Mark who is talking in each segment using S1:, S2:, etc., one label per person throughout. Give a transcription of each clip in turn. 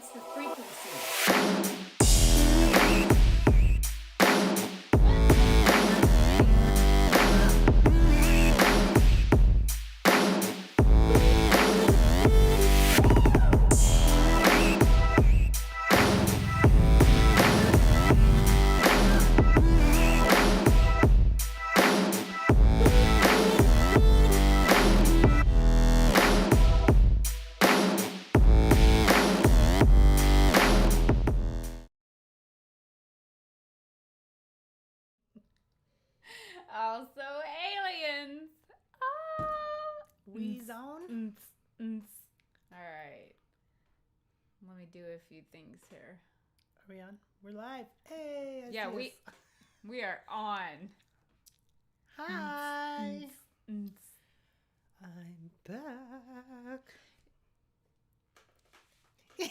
S1: What's the frequency?
S2: Also aliens. Oh.
S3: We zone.
S2: All right. Let me do a few things here.
S3: Are we on? We're live. Hey.
S2: Yeah, we are on.
S3: Hi. I'm back.
S2: She's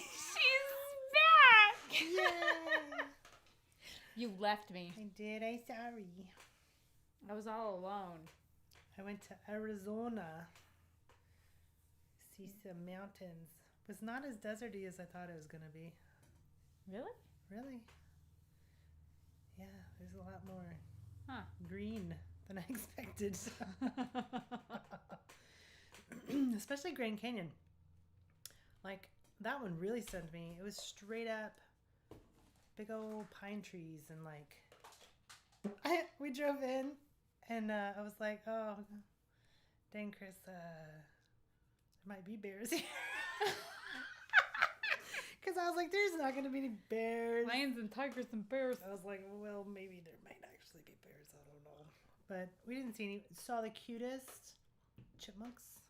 S2: back.
S3: Yay.
S2: You left me.
S3: I did. I'm sorry.
S2: I was all alone.
S3: I went to Arizona. See some mountains. It was not as deserty as I thought it was going to be.
S2: Really?
S3: Really? Yeah, there's a lot more green than I expected. Especially Grand Canyon. Like, that one really stunned me. It was straight up big old pine trees and like we drove in and I was like, oh dang, Chris, there might be bears here. Because I was like, there's not going to be any bears.
S2: Lions and tigers and bears.
S3: I was like, well, maybe there might actually be bears. I don't know. But we didn't see any. Saw the cutest chipmunks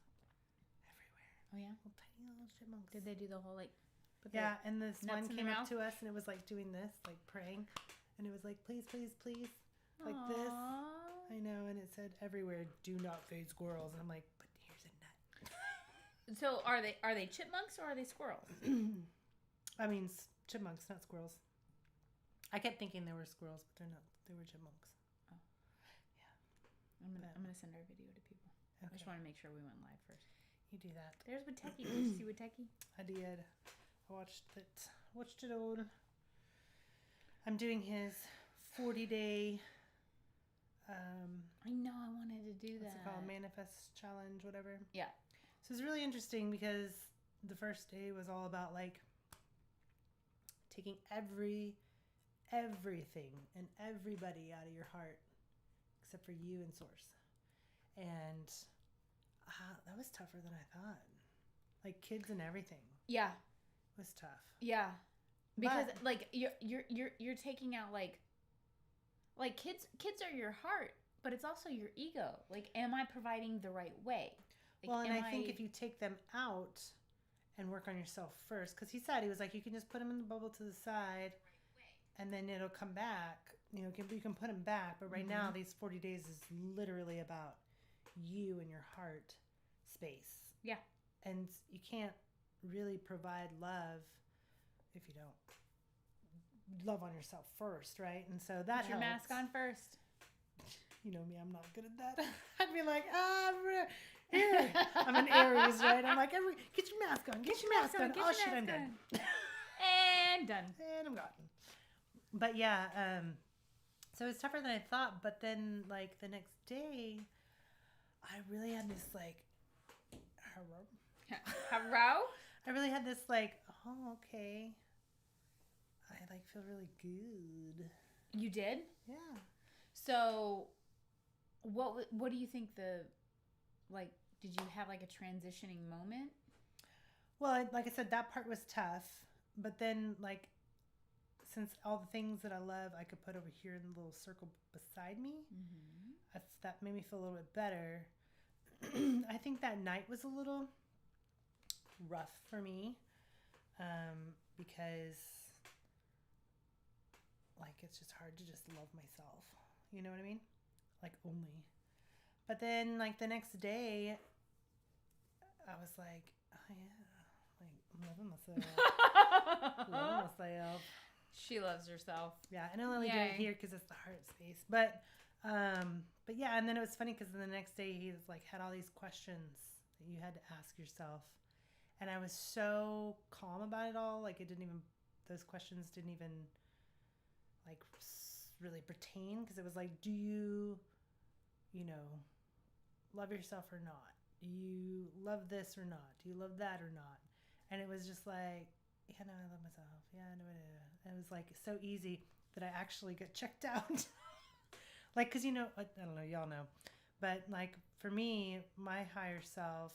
S3: everywhere.
S2: Oh, yeah?
S3: Little tiny little chipmunks.
S2: Did they do the whole, like...
S3: Yeah, and this one
S2: in
S3: came
S2: their
S3: up
S2: mouth?
S3: to us and it was like doing this, like praying. And it was like, please, please, please. Like
S2: Aww.
S3: this. I know. And it said everywhere, do not feed squirrels. And I'm like, but here's a nut.
S2: So are they chipmunks or are they squirrels?
S3: I mean, chipmunks, not squirrels. I kept thinking they were squirrels, but they're not. They were chipmunks.
S2: Oh. Yeah. I'm gonna send our video to people. Okay. I just want to make sure we went live first.
S3: You do that.
S2: There's Wateki. Did you see Wateki?
S3: I did. I watched it all. I'm doing his 40-day.
S2: I know. I wanted to do
S3: What's
S2: that.
S3: it called? Manifest challenge, whatever.
S2: Yeah.
S3: So it's really interesting because the first day was all about like taking everything and everybody out of your heart except for you and Source. And that was tougher than I thought. Like kids and everything.
S2: Yeah.
S3: Was tough.
S2: Yeah. Because like you're taking out like kids are your heart, but it's also your ego. Like, am I providing the right way? Like,
S3: well, and I think if you take them out and work on yourself first, because he was like, you can just put them in the bubble to the side and then it'll come back. You know, you can put them back. But right now, these 40 days is literally about you and your heart space.
S2: Yeah.
S3: And you can't really provide love if you don't love on yourself first, right? And so that
S2: Put your mask on first.
S3: You know me, I'm not good at that. I'd be like, here. I'm an Aries, right? I'm like, get your mask on. Get your mask on. Oh, shit, I'm done.
S2: And done.
S3: And I'm gone. But yeah, so it's tougher than I thought. But then, like, the next day, I really had this, like,
S2: Hello?
S3: I really had this, like, oh, okay. I, like, feel really good.
S2: You did?
S3: Yeah.
S2: So, what do you think did you have, like, a transitioning moment?
S3: Well, like I said, that part was tough. But then, like, since all the things that I love, I could put over here in the little circle beside me, that made me feel a little bit better. I think that night was a little rough for me because, like, it's just hard to just love myself. You know what I mean? Like, only. But then, like, the next day, I was like, oh, yeah. Like, I'm loving myself.
S2: She loves herself.
S3: Yeah, and I only do it here because it's the heart space. But yeah, and then it was funny because the next day he was like had all these questions that you had to ask yourself, And I was so calm about it all. Like, those questions didn't even, like, really pertain. Because it was like, do you, love yourself or not? Do you love this or not? Do you love that or not? And it was just like, yeah, no, I love myself. Yeah, no. And it was like so easy that I actually got checked out. Like, because, I don't know, y'all know. But, like, for me, my higher self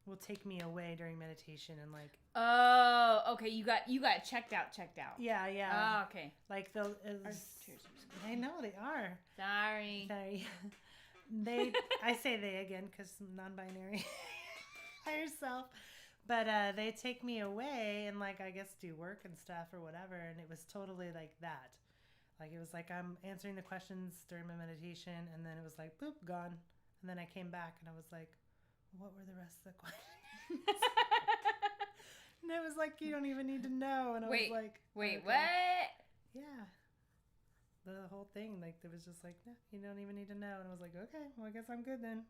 S3: will take me away during meditation and, like...
S2: Oh, okay. You got checked out.
S3: Yeah.
S2: Oh, okay.
S3: Like, they'll... I know, they are.
S2: Sorry.
S3: I say they again because non-binary. Higher self. But they take me away and, like, I guess do work and stuff or whatever. And it was totally like that. Like, it was like I'm answering the questions during my meditation, and then it was like, boop, gone. And then I came back, and I was like, what were the rest of the questions? And it was like, you don't even need to know. And I was like...
S2: Wait,
S3: okay.
S2: what?
S3: Yeah. The whole thing, like, it was just like, no, you don't even need to know. And I was like, okay, well, I guess I'm good then.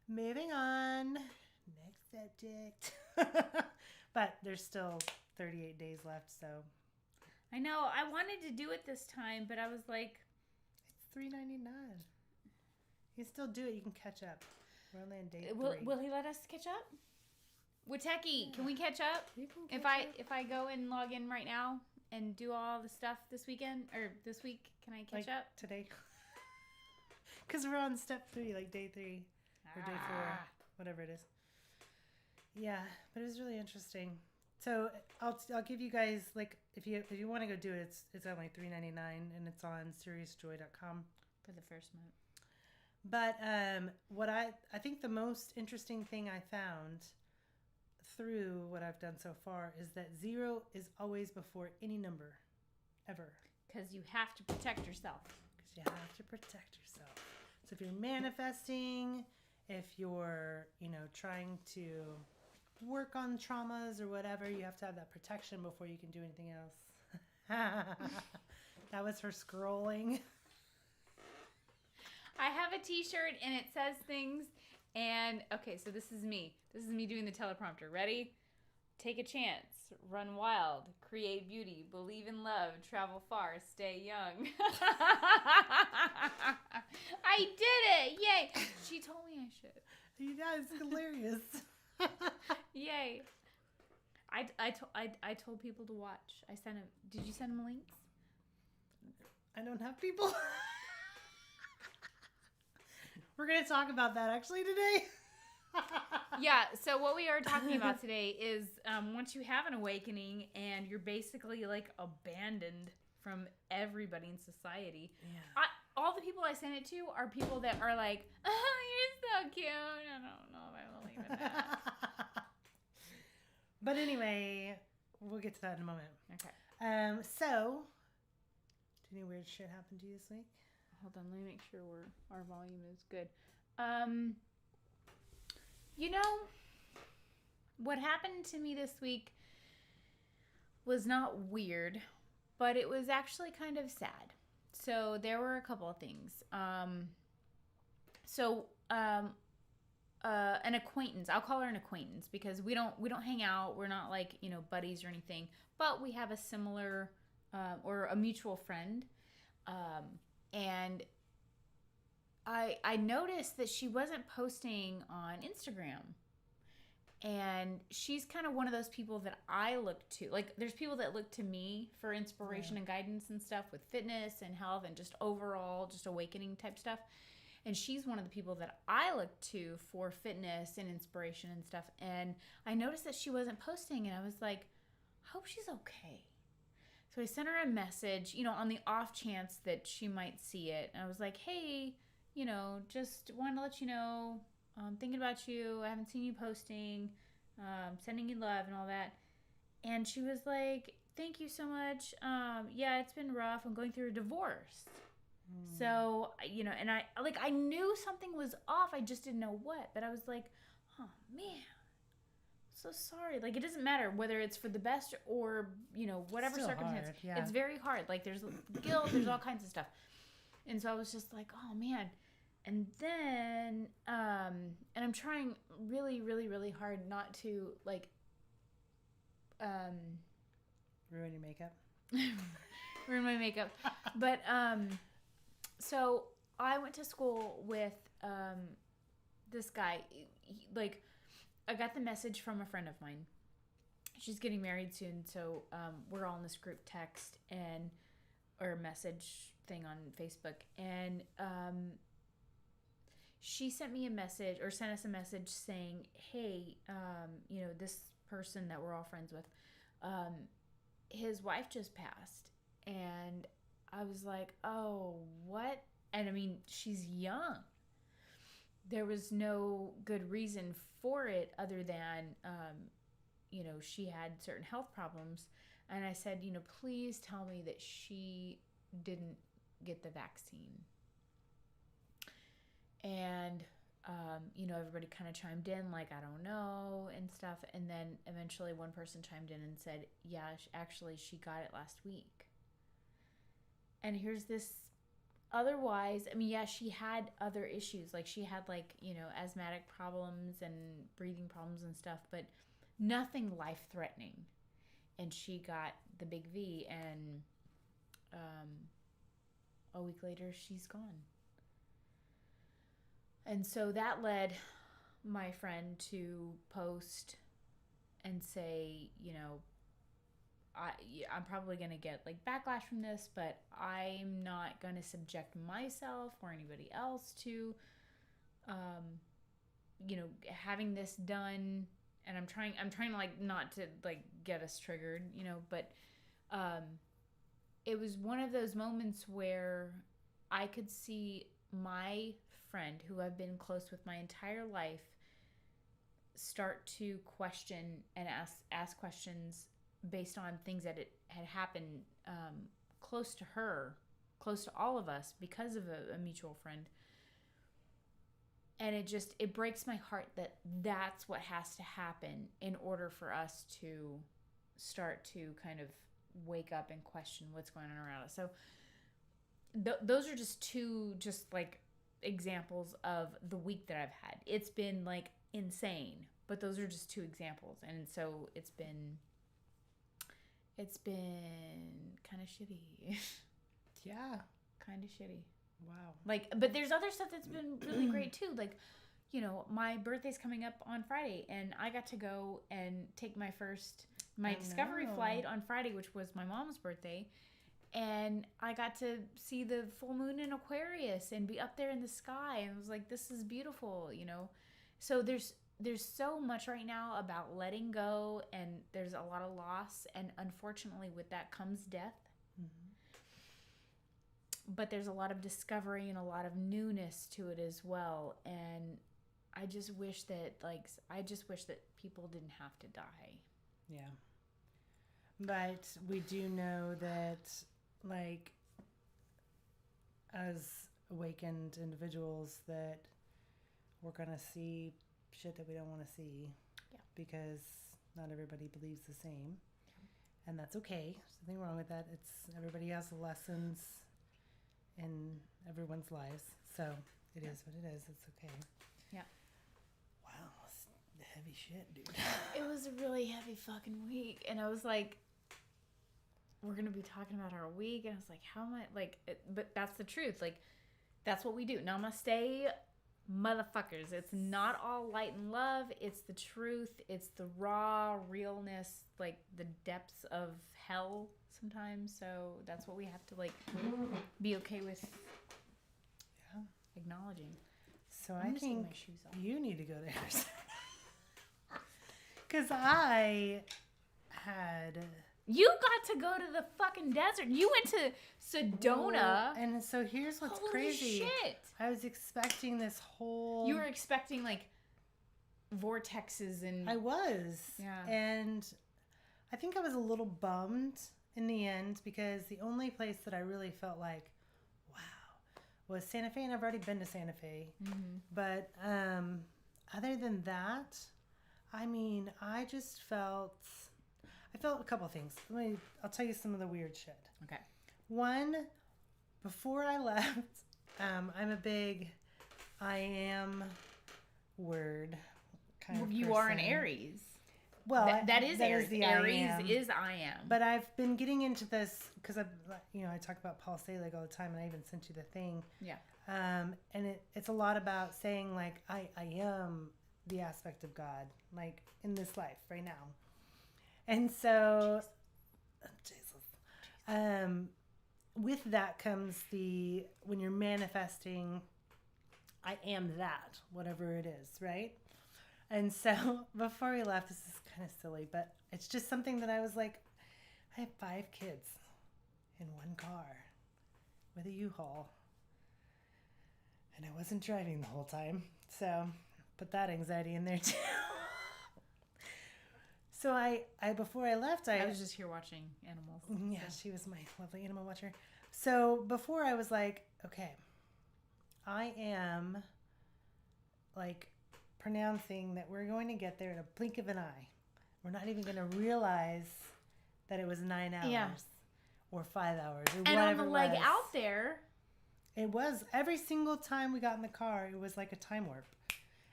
S3: Moving on. Next subject. But there's still 38 days left, so...
S2: I know. I wanted to do it this time, but I was like...
S3: It's $3.99. You can still do it. You can catch up. We're only on day 3.
S2: Will he let us catch up? Wateki, can we catch up?
S3: You can catch up.
S2: If I go and log in right now and do all the stuff this weekend or this week, can I catch up
S3: today? Because we're on step 3, like day 3 or day 4, whatever it is. Yeah, but it was really interesting. So I'll give you guys, like, if you want to go do it, it's only $3.99 and it's on seriousjoy.com
S2: for the first month.
S3: But what I think the most interesting thing I found through what I've done so far is that 0 is always before any number, ever.
S2: Because you have to protect yourself.
S3: Because you have to protect yourself. So if you're manifesting, if you're, trying to work on traumas or whatever, you have to have that protection before you can do anything else. That was for scrolling.
S2: I have a t-shirt and it says things and okay, so this is me. This is me doing the teleprompter. Ready? Take a chance, run wild, create beauty, believe in love, travel far, stay young. I did it! Yay! She told me I should.
S3: You guys, hilarious.
S2: Yay! I told people to watch. I sent them. Did you send them links?
S3: I don't have people. We're going to talk about that actually today.
S2: Yeah, so what we are talking about today is once you have an awakening and you're basically like abandoned from everybody in society. Yeah. All the people I send it to are people that are like, oh, you're so cute. I don't know if I believe in that.
S3: But anyway, we'll get to that in a moment.
S2: Okay.
S3: So, did any weird shit happen to you this week?
S2: Hold on, let me make sure our volume is good. What happened to me this week was not weird, but it was actually kind of sad. So there were a couple of things. An acquaintance, I'll call her an acquaintance because we don't hang out. We're not like, buddies or anything, but we have a similar, or a mutual friend. And I noticed that she wasn't posting on Instagram. And she's kind of one of those people that I look to. Like, there's people that look to me for inspiration and guidance and stuff with fitness and health and just overall just awakening type stuff. And she's one of the people that I look to for fitness and inspiration and stuff. And I noticed that she wasn't posting, and I was like, I hope she's okay. So I sent her a message, on the off chance that she might see it. And I was like, hey, just wanted to let you know, I'm thinking about you. I haven't seen you posting, sending you love and all that. And she was like, thank you so much. Yeah, it's been rough. I'm going through a divorce. So, and I knew something was off. I just didn't know what. But I was like, oh, man. So sorry. Like, it doesn't matter whether it's for the best or, whatever circumstance.
S3: Hard, yeah.
S2: It's very hard. Like, there's guilt. There's all kinds of stuff. And so I was just like, oh, man. And then, and I'm trying really, really, really hard not to like,
S3: Ruin your makeup.
S2: ruin my makeup. But, so I went to school with, this guy. Like, I got the message from a friend of mine. She's getting married soon, so we're all in this group text or message thing on Facebook, and she sent me a message or sent us a message saying, "Hey, this person that we're all friends with, his wife just passed," and I was like, "Oh, what?" And I mean, she's young. There was no good reason for it other than she had certain health problems. And I said, please tell me that she didn't get the vaccine. And, everybody kind of chimed in like, I don't know and stuff. And then eventually one person chimed in and said, yeah, actually she got it last week. And here's this otherwise, I mean, yeah, she had other issues. Like she had asthmatic problems and breathing problems and stuff, but nothing life-threatening. And she got the big V, and a week later, she's gone. And so that led my friend to post and say, I'm probably going to get backlash from this, but I'm not going to subject myself or anybody else to, having this done. And I'm trying to not to get us triggered, but it was one of those moments where I could see my friend, who I've been close with my entire life, start to question and ask questions based on things that had happened close to her, close to all of us, because of a mutual friend. And it breaks my heart that that's what has to happen in order for us to start to kind of wake up and question what's going on around us. So those are just two examples of the week that I've had. It's been insane, but those are just two examples. And so it's been kind of shitty.
S3: Yeah.
S2: Kind of shitty.
S3: Wow.
S2: But there's other stuff that's been really great too. My birthday's coming up on Friday, and I got to go and take my discovery flight on Friday, which was my mom's birthday. And I got to see the full moon in Aquarius and be up there in the sky. And I was like, this is beautiful, So there's so much right now about letting go, and there's a lot of loss. And unfortunately, with that comes death. Mm-hmm. But there's a lot of discovery and a lot of newness to it as well. And I just wish that people didn't have to die.
S3: Yeah. But we do know that as awakened individuals, that we're going to see shit that we don't want to see. Yeah. Because not everybody believes the same. Yeah. And that's okay. There's nothing wrong with that. Everybody has lessons in everyone's lives, so it is what it is. It's okay.
S2: Yeah.
S3: Wow, it's heavy shit, dude.
S2: It was a really heavy fucking week, and I was like, we're gonna be talking about our week, and I was like, how am I but that's the truth. That's what we do. Namaste, motherfuckers. It's not all light and love. It's the truth. It's the raw realness, the depths of hell sometimes. So that's what we have to be okay with. Yeah, acknowledging.
S3: So I think you need to go to Aries, because I had.
S2: You got to go to the fucking desert. You went to Sedona.
S3: And so here's what's
S2: Holy
S3: crazy.
S2: Shit.
S3: I was expecting this whole.
S2: You were expecting vortexes and.
S3: I was.
S2: Yeah.
S3: And I think I was a little bummed in the end, because the only place that I really felt like, wow, was Santa Fe, and I've already been to Santa Fe. Mm-hmm. But other than that, I mean, I felt a couple of things. I'll tell you some of the weird shit.
S2: Okay.
S3: One, before I left, I'm a big I am word kind of
S2: You are an
S3: person.
S2: Aries.
S3: Well,
S2: That is Aries.
S3: the
S2: Aries
S3: I am.
S2: is I am.
S3: But I've been getting into this because I talk about Paul Selig all the time, and I even sent you the thing.
S2: Yeah.
S3: And it's a lot about saying like I am the aspect of God, like in this life right now. And so, Jesus. With that comes when you're manifesting, I am that, whatever it is, right? And so before we left, this is kind of silly, but it's just something that I was like, I have 5 kids in one car with a U-Haul. And I wasn't driving the whole time. So put that anxiety in there too. So I before I left,
S2: I was just here watching animals.
S3: Yeah, she was my lovely animal watcher. So before I was like, okay, I am like pronouncing that we're going to get there in a blink of an eye. We're not even going to realize that it was 9 hours or 5 hours or
S2: and
S3: whatever
S2: on the
S3: it
S2: leg
S3: was.
S2: out there,
S3: It was every single time we got in the car, it was like a time warp.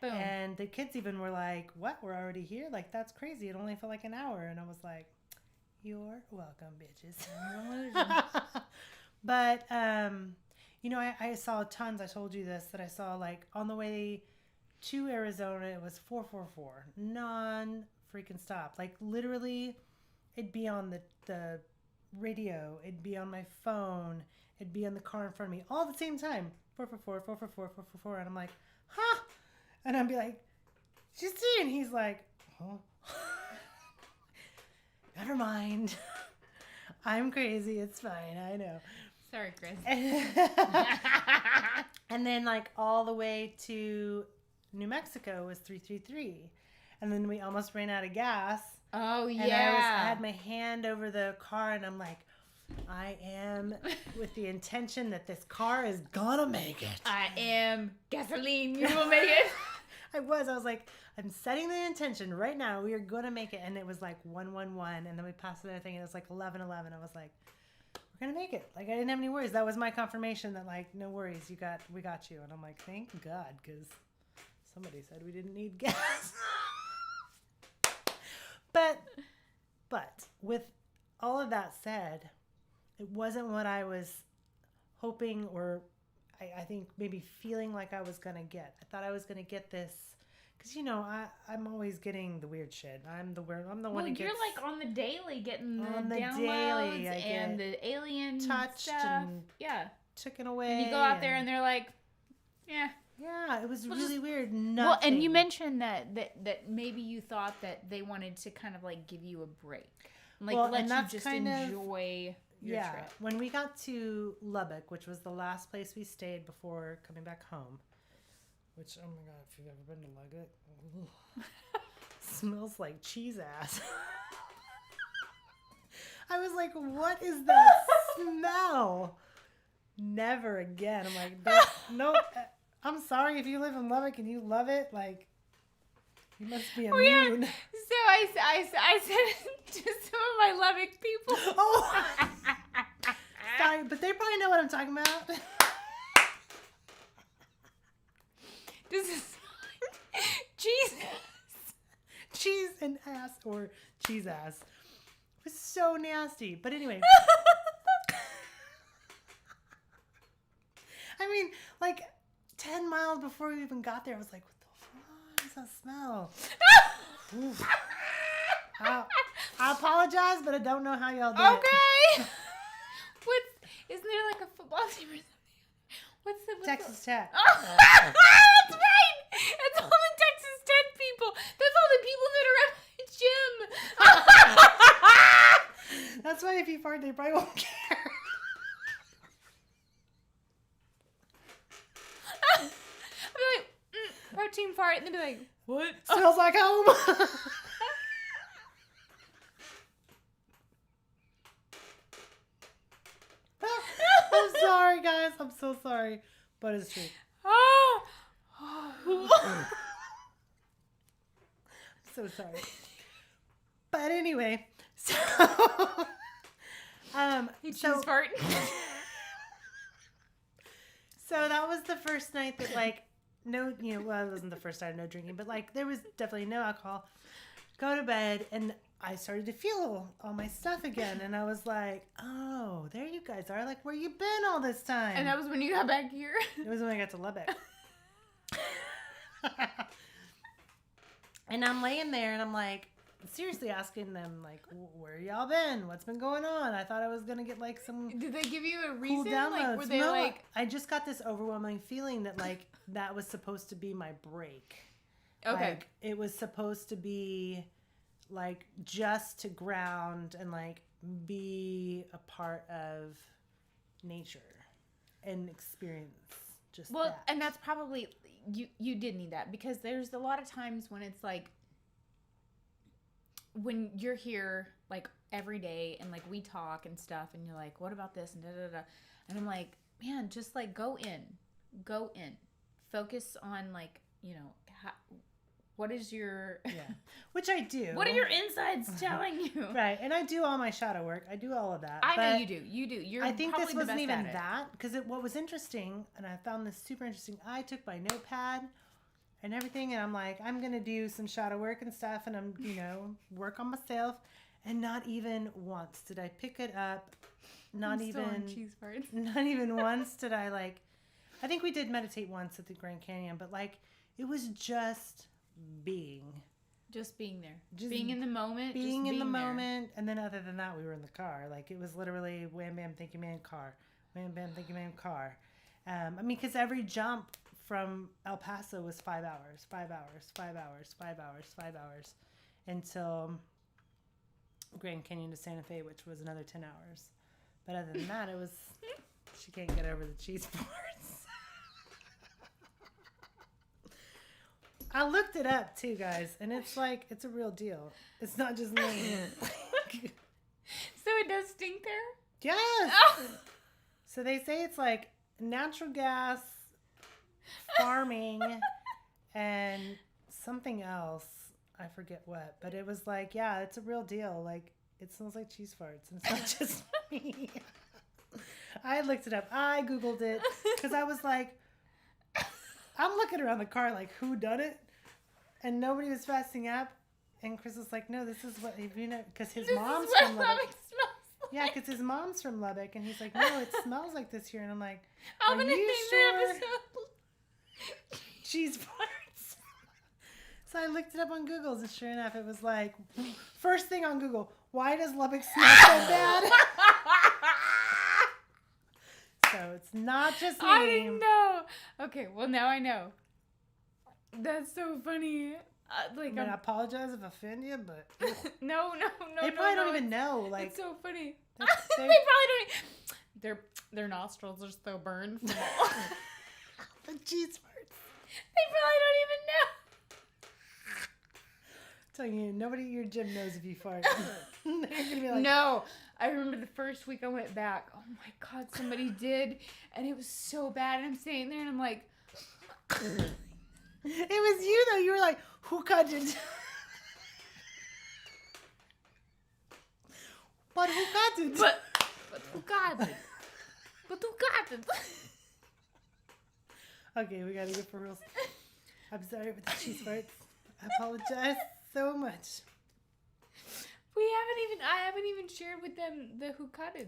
S2: boom.
S3: And the kids even were like, what? We're already here? Like, that's crazy. It only felt like an hour. And I was like, you're welcome, bitches. But, I saw tons. I told you this, that I saw like on the way to Arizona, it was 444. Non-freaking stop. Like literally, it'd be on the radio. It'd be on my phone. It'd be in the car in front of me all at the same time. 444, 444, 444. And I'm like, huh? And I'd be like, did you see? And he's like, oh. Never mind. I'm crazy. It's fine. I know.
S2: Sorry, Chris.
S3: And then like all the way to New Mexico was 333. And then we almost ran out of gas.
S2: Oh, yeah.
S3: And I had my hand over the car and I'm like, I am with the intention that this car is gonna make it.
S2: I am gasoline. You will make it.
S3: I was like, I'm setting the intention right now. We are gonna make it. And it was like 111. And then we passed another thing and it was like 1111. I was like, we're gonna make it. Like I didn't have any worries. That was my confirmation that like, no worries, we got you. And I'm like, thank God, because somebody said we didn't need gas. But with all of that said, it wasn't what I was hoping or I think maybe feeling like I was going to get. I thought I was going to get this because, I'm always getting the weird shit. I'm the one who gets...
S2: You're like on the daily getting the
S3: on the
S2: downloads
S3: daily, I
S2: and
S3: get
S2: the alien
S3: touched
S2: stuff.
S3: and
S2: Yeah.
S3: taken away.
S2: And you go out there and they're like, yeah.
S3: Yeah, it was really weird. Nothing.
S2: Well, and you mentioned that maybe you thought that they wanted to kind of like give you a break. Like let you just enjoy your trip.
S3: When we got to Lubbock, which was the last place we stayed before coming back home, which, oh my God, if you've ever been to Lubbock, smells like cheese ass. I was like, what is that smell? Never again. I'm like, no, I'm sorry if you live in Lubbock and you love it. Like, you must be immune.
S2: Yeah. So I said it to some of my Lubbock people.
S3: Oh, sorry, but they probably know what I'm talking about.
S2: This is Jesus.
S3: Cheese and ass or cheese ass. It was so nasty. But anyway. I mean, like 10 miles before we even got there, I was like, what the fuck is that smell? Oof. I apologize, but I don't know how y'all do it.
S2: Okay. Isn't there like a football team or something? What's the
S3: Texas Tech.
S2: Oh, that's right. It's all the Texas Tech people. That's all the people that are at my gym.
S3: That's why if you fart, they probably won't care.
S2: I'll be like, protein fart, and they'll be like, what?
S3: Smells like home. I'm sorry, guys. I'm so sorry. But it's true. I'm so sorry. But anyway, so
S2: fart.
S3: So that was the first night that like no, well, it wasn't the first time no drinking, but like there was definitely no alcohol. Go to bed, and I started to feel all my stuff again, and I was like, oh, there you guys are. Like, where you been all this time?
S2: And that was when you got back here?
S3: It was when I got to Lubbock. And I'm laying there, and I'm like, seriously asking them, like, where y'all been? What's been going on? I thought I was going to get, like, some
S2: Did they give you a
S3: cool
S2: reason?
S3: downloads.
S2: Like, were they
S3: No,
S2: like...
S3: I just got this overwhelming feeling that, like, that was supposed to be my break.
S2: Okay.
S3: Like, it was supposed to be, like, just to ground and, like, be a part of nature and experience just that.
S2: And that's probably... You did need that, because there's a lot of times when it's, like... When you're here, like, every day, and, like, we talk and stuff, and you're like, what about this, and da-da-da. And I'm like, man, just, like, go in. Focus on, like, what is your...
S3: Yeah. Which I do.
S2: What are your insides telling you?
S3: Right. And I do all my shadow work. I do all of that.
S2: I know you do. You do. You're
S3: I think
S2: probably
S3: this wasn't
S2: the best
S3: even
S2: at it.
S3: that. Because what was interesting, and I found this super interesting, I took my notepad and everything, and I'm like, I'm going to do some shadow work and stuff, and I'm, work on myself. And not even once did I pick it up. Not even once did I, like, I think we did meditate once at the Grand Canyon, but, like, it was just being.
S2: Just being there.
S3: Just
S2: being in the moment.
S3: Being in the
S2: there.
S3: moment. And then other than that, we were in the car. Like, it was literally wham, bam, thank you, man, car. Wham, bam, thank you, man, car. Because every jump from El Paso was 5 hours, 5 hours, 5 hours, 5 hours, 5 hours, until Grand Canyon to Santa Fe, which was another 10 hours. But other than that, it was, she can't get over the cheese boards. I looked it up too, guys, and it's like, it's a real deal. It's not just me.
S2: So it does stink there?
S3: Yes.
S2: Oh.
S3: So they say it's like natural gas, farming, and something else. I forget what, but it was like, yeah, it's a real deal. Like, it smells like cheese farts, and it's not just me. I looked it up. I Googled it because I was like, I'm looking around the car like, who done it? And nobody was fessing up. And Chris was like, no, this is what, because his mom's from Lubbock.
S2: Smells
S3: Yeah, because his mom's from Lubbock. And he's like, no, it smells like this here. And I'm like,
S2: I'm
S3: are
S2: going to
S3: you
S2: name
S3: sure?
S2: the episode.
S3: Cheese farts. So I looked it up on Google, and sure enough, it was like, first thing on Google, why does Lubbock smell so bad? So it's not just me.
S2: I didn't know. Okay, well, now I know. That's so funny.
S3: I apologize if I offend you, but
S2: No.
S3: they probably don't even know. Like,
S2: it's so funny.
S3: They
S2: They probably don't. Their nostrils are so burned from all.
S3: the cheese farts.
S2: They probably don't even know.
S3: I'm telling you, nobody at your gym knows if you fart. They're gonna be like,
S2: No, I remember the first week I went back. Oh my God, somebody did, and it was so bad. And I'm sitting there, and I'm like,
S3: it was you though. You were like, who cut it? But who got it?
S2: but who got it? But who got it?
S3: Okay, we gotta go for real. I'm sorry with the cheese farts. I apologize so much.
S2: I haven't even shared with them the who cut it.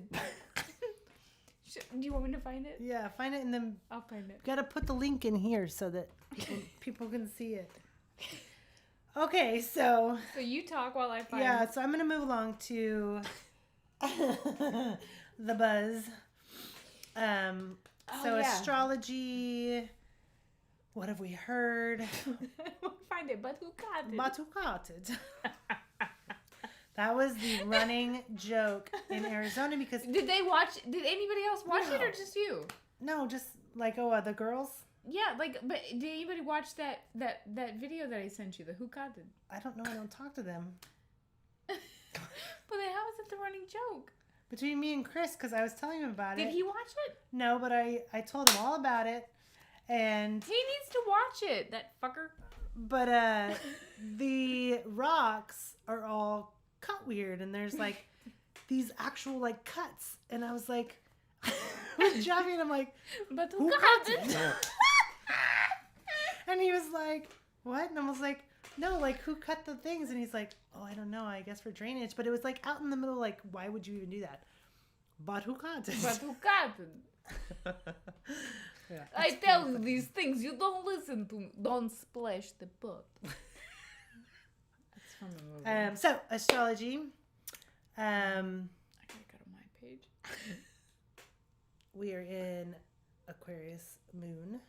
S2: Do you want me to find it?
S3: Yeah, find it and then
S2: I'll find it.
S3: gotta put the link in here so that people can see it. Okay, so
S2: you talk while I find
S3: yeah,
S2: it.
S3: so I'm gonna move along to the buzz. Astrology. What have we heard?
S2: We'll find it, but who got it?
S3: But who got it? That was the running joke in Arizona because
S2: Did anybody else watch it or just you?
S3: no, just like the girls.
S2: Yeah, but did anybody watch that video that I sent you, the who got it?
S3: I don't know. I don't talk to them.
S2: But then how is it the running joke?
S3: Between me and Chris, because I was telling him about it.
S2: Did he watch it?
S3: No, but I told him all about it, and
S2: He needs to watch it, that fucker.
S3: but the rocks are all cut weird, and there's like these actual like cuts, and I was like, with Javi, and I'm like,
S2: But
S3: who
S2: who
S3: cut
S2: got
S3: it?
S2: it?
S3: And he was like, what? And I was like, no, like, who cut the things? And he's like, oh, I don't know. I guess for drainage. But it was like out in the middle. Like, why would you even do that? But who cut it?
S2: But who got it?
S3: Yeah,
S2: I
S3: it's
S2: tell
S3: pretty
S2: you
S3: funny.
S2: these things. You don't listen to me. Don't splash the pot. That's from a movie.
S3: So astrology.
S2: I gotta go to my page.
S3: We are in Aquarius moon.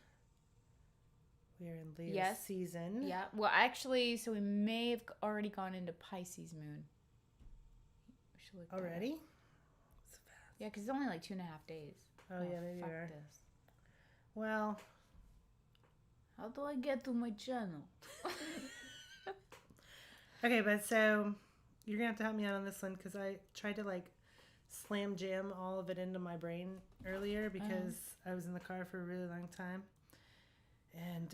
S3: We are in Leo
S2: Yes.
S3: season.
S2: Yeah. Well, actually, so we may have already gone into Pisces moon. We should look that up.
S3: Already?
S2: Yeah, because it's only like 2.5 days.
S3: Oh, yeah, maybe
S2: fuck
S3: you are.
S2: this.
S3: Well,
S2: How do I get to my channel?
S3: okay, but so you're going to have to help me out on this one because I tried to like slam jam all of it into my brain earlier because I was in the car for a really long time. And,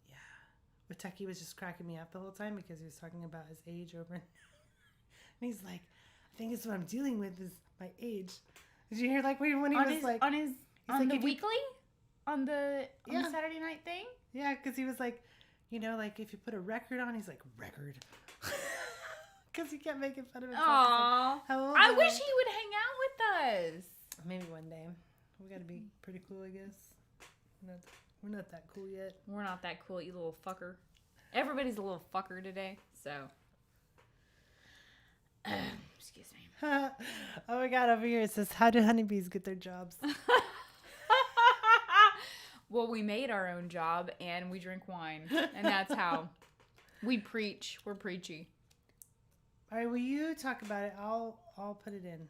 S3: yeah, Wateki was just cracking me up the whole time because he was talking about his age over. And he's like, I think it's what I'm dealing with is my age. Did you hear like when he was like,
S2: on
S3: like,
S2: the
S3: if you-
S2: weekly? On the
S3: Yeah.
S2: Saturday night thing?
S3: yeah, because he was like, you know, like if you put a record on, he's like, record. Because he kept making fun of himself. He's like,
S2: Aww.
S3: how old
S2: I
S3: am
S2: wish he would hang out with us.
S3: Maybe one day. We got to be pretty cool, I guess. We're not that cool yet.
S2: We're not that cool, you little fucker. Everybody's a little fucker today, so. Excuse me.
S3: Oh my God, over here it says, how do honeybees get their jobs?
S2: Well, we made our own job and we drink wine. And that's how we preach. We're preachy.
S3: All right, will you talk about it? I'll put it in.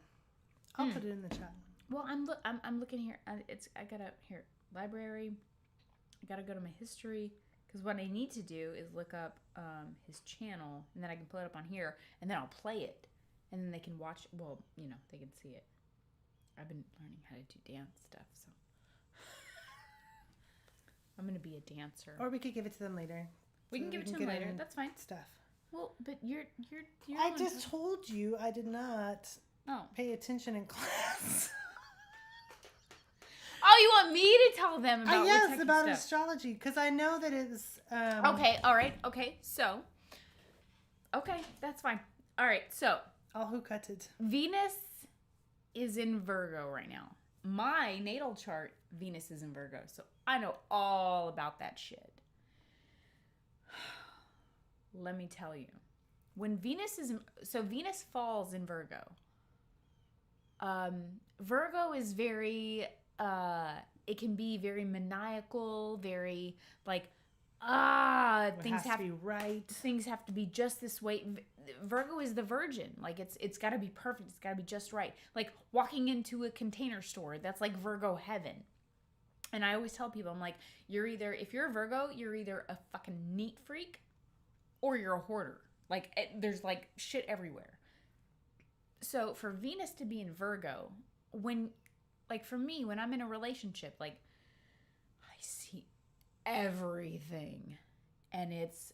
S3: I'll put it in the chat.
S2: Well, I'm looking here. I gotta here library. I gotta go to my history because what I need to do is look up his channel and then I can pull it up on here and then I'll play it and then they can watch. Well, you know they can see it. I've been learning how to do dance stuff, so I'm gonna be a dancer.
S3: Or we could give it to them later.
S2: We can
S3: so
S2: give it to
S3: get
S2: them later.
S3: in
S2: That's fine.
S3: Stuff.
S2: Well, but you're
S3: I
S2: on
S3: just
S2: top-
S3: told you I did not
S2: Oh.
S3: pay attention in class.
S2: Oh, you want me to tell them about
S3: Yes,
S2: Wateki
S3: about
S2: stuff?
S3: astrology because I know that it's
S2: Okay, all right, okay, so, okay, that's fine. All right, so
S3: all who cut it.
S2: Venus is in Virgo right now. My natal chart, Venus is in Virgo, so I know all about that shit. Let me tell you, when Venus is so Venus falls in Virgo. Virgo is very it can be very maniacal, very like
S3: Things have to be right.
S2: things have to be just this way. Virgo is the virgin. Like it's got to be perfect. It's got to be just right. Like walking into a container store, that's like Virgo heaven. And I always tell people, I'm like, if you're a Virgo, you're either a fucking neat freak or you're a hoarder. Like there's like shit everywhere. So for Venus to be in Virgo, when like for me, when I'm in a relationship, like I see everything and it's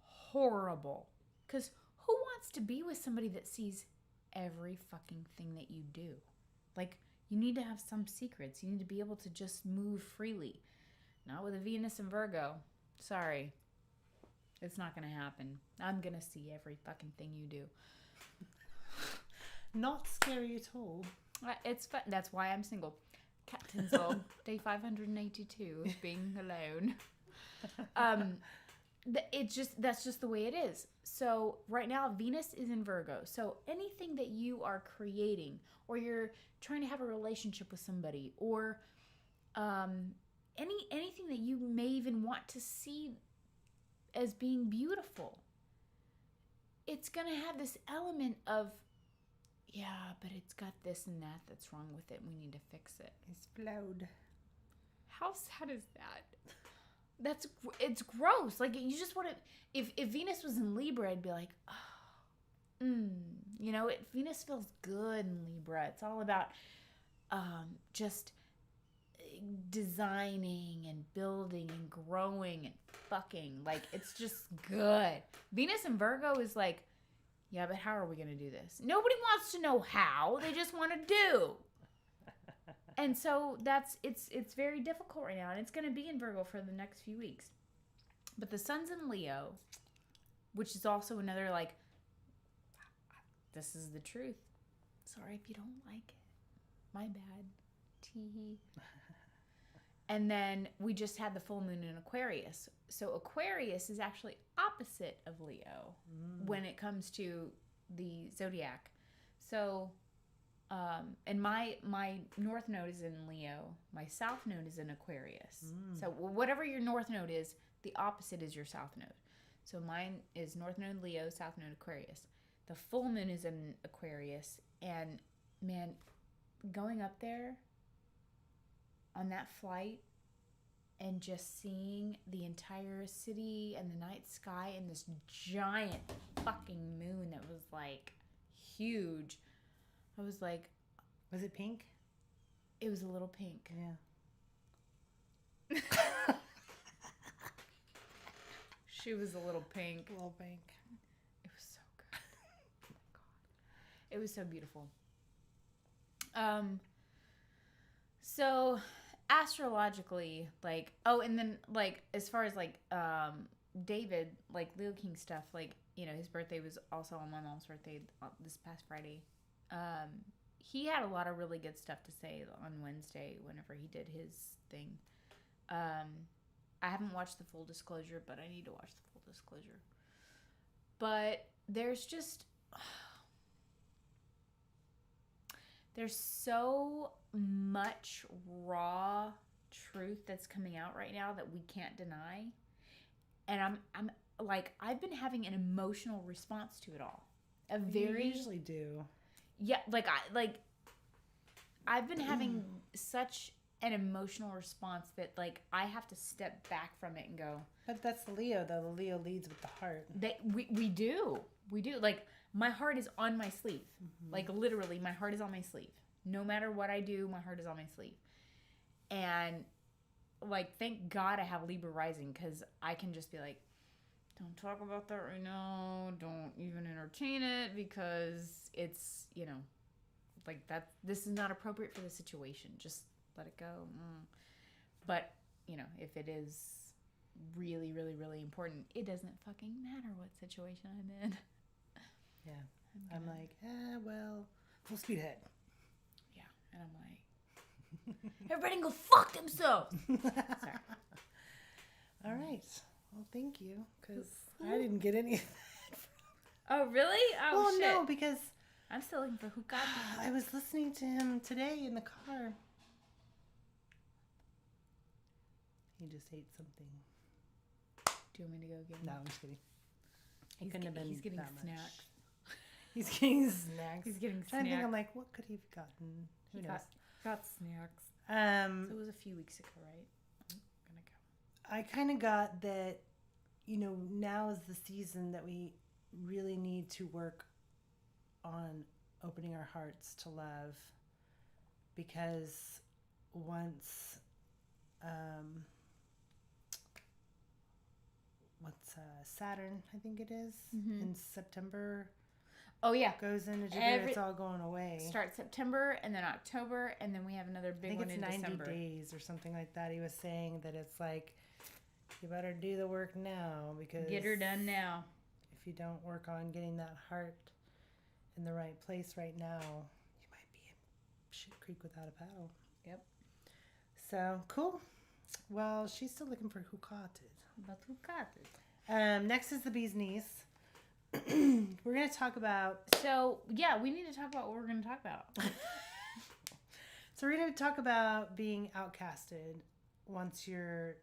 S2: horrible. Because who wants to be with somebody that sees every fucking thing that you do? Like, you need to have some secrets. You need to be able to just move freely. Not with a Venus and Virgo. Sorry. It's not going to happen. I'm going to see every fucking thing you do.
S3: Not scary at all.
S2: It's fun. That's why I'm single. Captain's log, day 582 of being alone. That's just the way it is. So right now Venus is in Virgo. So anything that you are creating, or you're trying to have a relationship with somebody, or anything that you may even want to see as being beautiful, it's gonna have this element of, yeah, but it's got this and that that's wrong with it. We need to fix it.
S3: Explode.
S2: How sad is that? It's gross. Like you just want to. If Venus was in Libra, I'd be like, you know, Venus feels good in Libra. It's all about just designing and building and growing and fucking. Like it's just good. Venus in Virgo is like, yeah, but how are we gonna do this? Nobody wants to know how. They just want to do. And so it's very difficult right now, and it's going to be in Virgo for the next few weeks. But the sun's in Leo, which is also another, like, this is the truth. Sorry if you don't like it. My bad. Tee. And then we just had the full moon in Aquarius. So Aquarius is actually opposite of Leo when it comes to the zodiac. So, and my north node is in Leo. My south node is in Aquarius. So whatever your north node is, the opposite is your south node. So mine is north node Leo, south node Aquarius. The full moon is in Aquarius. And man, going up there on that flight and just seeing the entire city and the night sky and this giant fucking moon that was like huge. I was like,
S3: was it pink?
S2: It was a little pink.
S3: Yeah.
S2: She was a little pink.
S3: A little pink.
S2: It was so good. Oh my God. It was so beautiful. So astrologically, like, oh, and then like as far as like David, like Leo King stuff, like, you know, his birthday was also on my mom's birthday this past Friday. He had a lot of really good stuff to say on Wednesday whenever he did his thing. I haven't watched the full disclosure, but I need to watch the full disclosure. But there's just there's so much raw truth that's coming out right now that we can't deny. And I'm like, I've been having an emotional response to it all.
S3: You usually do.
S2: Yeah, I've been having such an emotional response that like I have to step back from it and go.
S3: But that's the Leo though. The Leo leads with the heart.
S2: We do. Like my heart is on my sleeve. Like literally my heart is on my sleeve. No matter what I do, my heart is on my sleeve. And like thank God I have Libra rising, because I can just be like, don't talk about that right now. Don't even entertain it, because it's, you know, like that. This is not appropriate for the situation. Just let it go. But, you know, if it is really, really, really important, it doesn't fucking matter what situation I'm in.
S3: Yeah. I'm like, well, full speed ahead.
S2: Yeah. And I'm like, everybody can go fuck themselves. Sorry.
S3: All right. Well, thank you, because I didn't get any of that.
S2: Oh, really? Oh,
S3: well,
S2: shit.
S3: no, because
S2: I'm still looking for who got me.
S3: I was listening to him today in the car. He just ate something.
S2: Do you want me to go get him?
S3: No, I'm just kidding.
S2: He's
S3: couldn't have been
S2: He's getting
S3: that much.
S2: snacks.
S3: He's getting snacks.
S2: He's getting
S3: I'm trying to think,
S2: snacks.
S3: I'm like, what could he have gotten? Who knows?
S2: Got snacks.
S3: Um,
S2: So it was a few weeks ago, right? I'm gonna go.
S3: I kind of got that, you know, now is the season that we really need to work on opening our hearts to love, because once, Saturn, I think it is, in September.
S2: Oh yeah,
S3: Goes into Jupiter, it's all going away.
S2: Start September and then October, and then we have another big one in
S3: December. I think it's 90
S2: December.
S3: days or something like that. He was saying that it's like, you better do the work now, because
S2: Get her done now.
S3: if you don't work on getting that heart in the right place right now, you might be in shit creek without a paddle.
S2: Yep.
S3: So cool. Well, she's still looking for who caught it.
S2: But who got it?
S3: Next is the bee's knees. We're going to talk about...
S2: So, yeah, we need to talk about what we're going to talk about.
S3: So we're going to talk about being outcasted once you're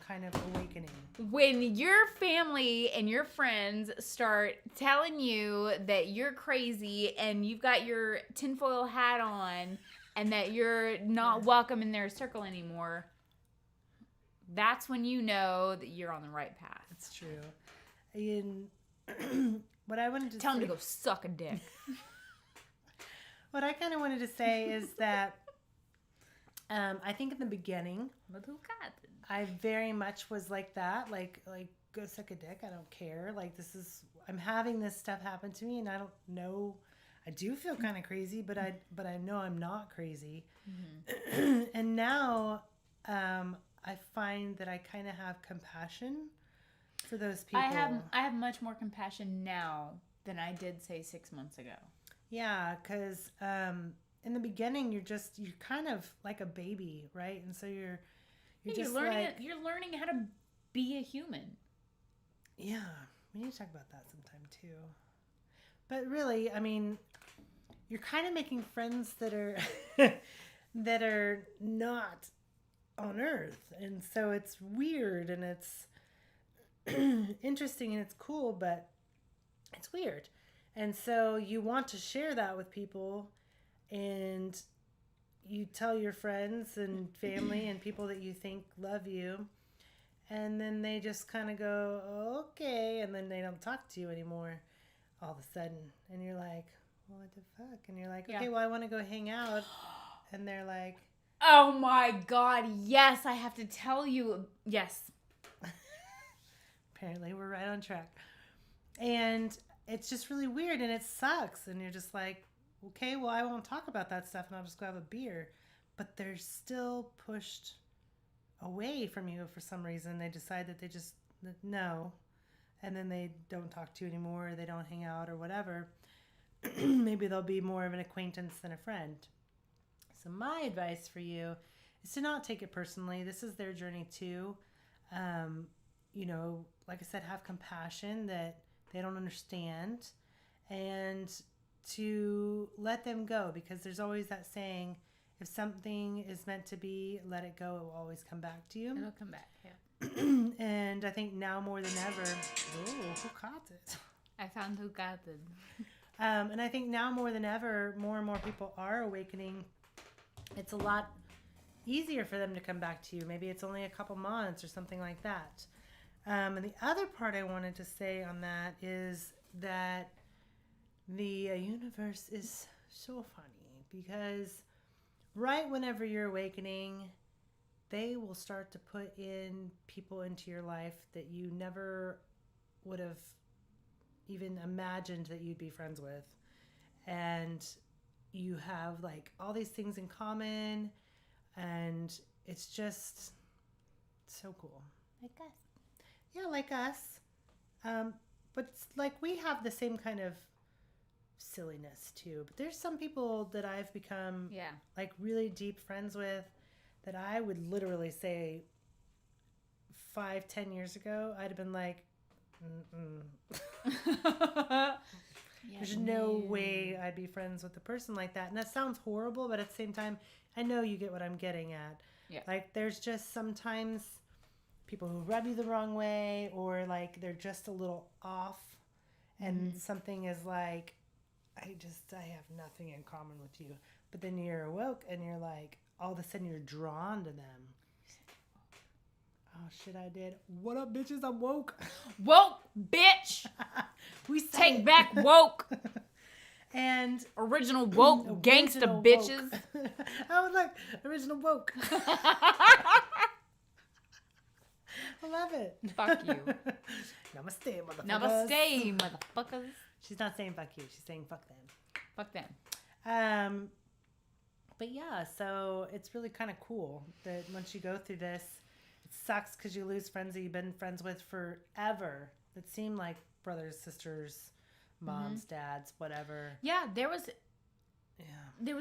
S3: kind of awakening.
S2: When your family and your friends start telling you that you're crazy and you've got your tinfoil hat on and that you're not welcome in their circle anymore, that's when you know that you're on the right path.
S3: It's true. And what I wanted to
S2: Tell them
S3: say,
S2: to go suck a dick.
S3: what I kind of wanted to say is that I think in the beginning,
S2: But who got it?
S3: I very much was like that, like go suck a dick. I don't care. Like I'm having this stuff happen to me, and I don't know. I do feel kind of crazy, but I know I'm not crazy.
S2: Mm-hmm.
S3: And now I find that I kind of have compassion for those people.
S2: I have much more compassion now than I did, say, 6 months ago.
S3: Yeah, because in the beginning you're kind of like a baby, right? And so you're just
S2: you're learning how to be a human.
S3: Yeah, we need to talk about that sometime too. But really, I mean, you're kind of making friends that are that are not on Earth, and so it's weird and it's interesting and it's cool, but it's weird. And so you want to share that with people, and you tell your friends and family and people that you think love you, and then they just kind of go, okay, and then they don't talk to you anymore all of a sudden. And you're like, well, what the fuck? And you're like, okay, well, I want to go hang out. And they're like,
S2: oh my God, yes, I have to tell you. Yes.
S3: Apparently we're right on track. And it's just really weird and it sucks. And you're just like, okay, well, I won't talk about that stuff and I'll just go have a beer. But they're still pushed away from you for some reason. They decide that they just, no. And then they don't talk to you anymore, or they don't hang out or whatever. Maybe they'll be more of an acquaintance than a friend. So my advice for you is to not take it personally. This is their journey too. You know, like I said, have compassion that they don't understand, and to let them go, because there's always that saying, if something is meant to be, let it go. It will always come back to you.
S2: It'll come back, yeah.
S3: And I think now more than ever, who caught it?
S2: I found who got it.
S3: And I think now more than ever, more and more people are awakening. It's a lot easier for them to come back to you. Maybe it's only a couple months or something like that. And the other part I wanted to say on that is that the universe is so funny, because right whenever you're awakening, they will start to put in people into your life that you never would have even imagined that you'd be friends with. And you have like all these things in common, and it's just so cool.
S2: Like us.
S3: Yeah, like us. But it's like we have the same kind of silliness too. But there's some people that I've become like really deep friends with that I would literally say 5-10 years ago, I'd have been like, there's no way I'd be friends with a person like that. And that sounds horrible, but at the same time, I know you get what I'm getting at.
S2: Yeah.
S3: Like, there's just sometimes people who rub you the wrong way, or like they're just a little off, and something is like, I have nothing in common with you. But then you're awoke and you're like, all of a sudden you're drawn to them. Oh shit, I did. What up, bitches? I'm woke.
S2: Woke, bitch.
S3: We
S2: take back woke.
S3: And
S2: original woke gangsta bitches.
S3: I would like original woke. I love it.
S2: Fuck you.
S3: Namaste, motherfuckers.
S2: Namaste, motherfuckers.
S3: She's not saying fuck you. She's saying fuck them.
S2: Fuck them.
S3: But yeah, so it's really kind of cool that once you go through this, it sucks because you lose friends that you've been friends with forever that seem like brothers, sisters, moms, dads, whatever.
S2: Yeah, there was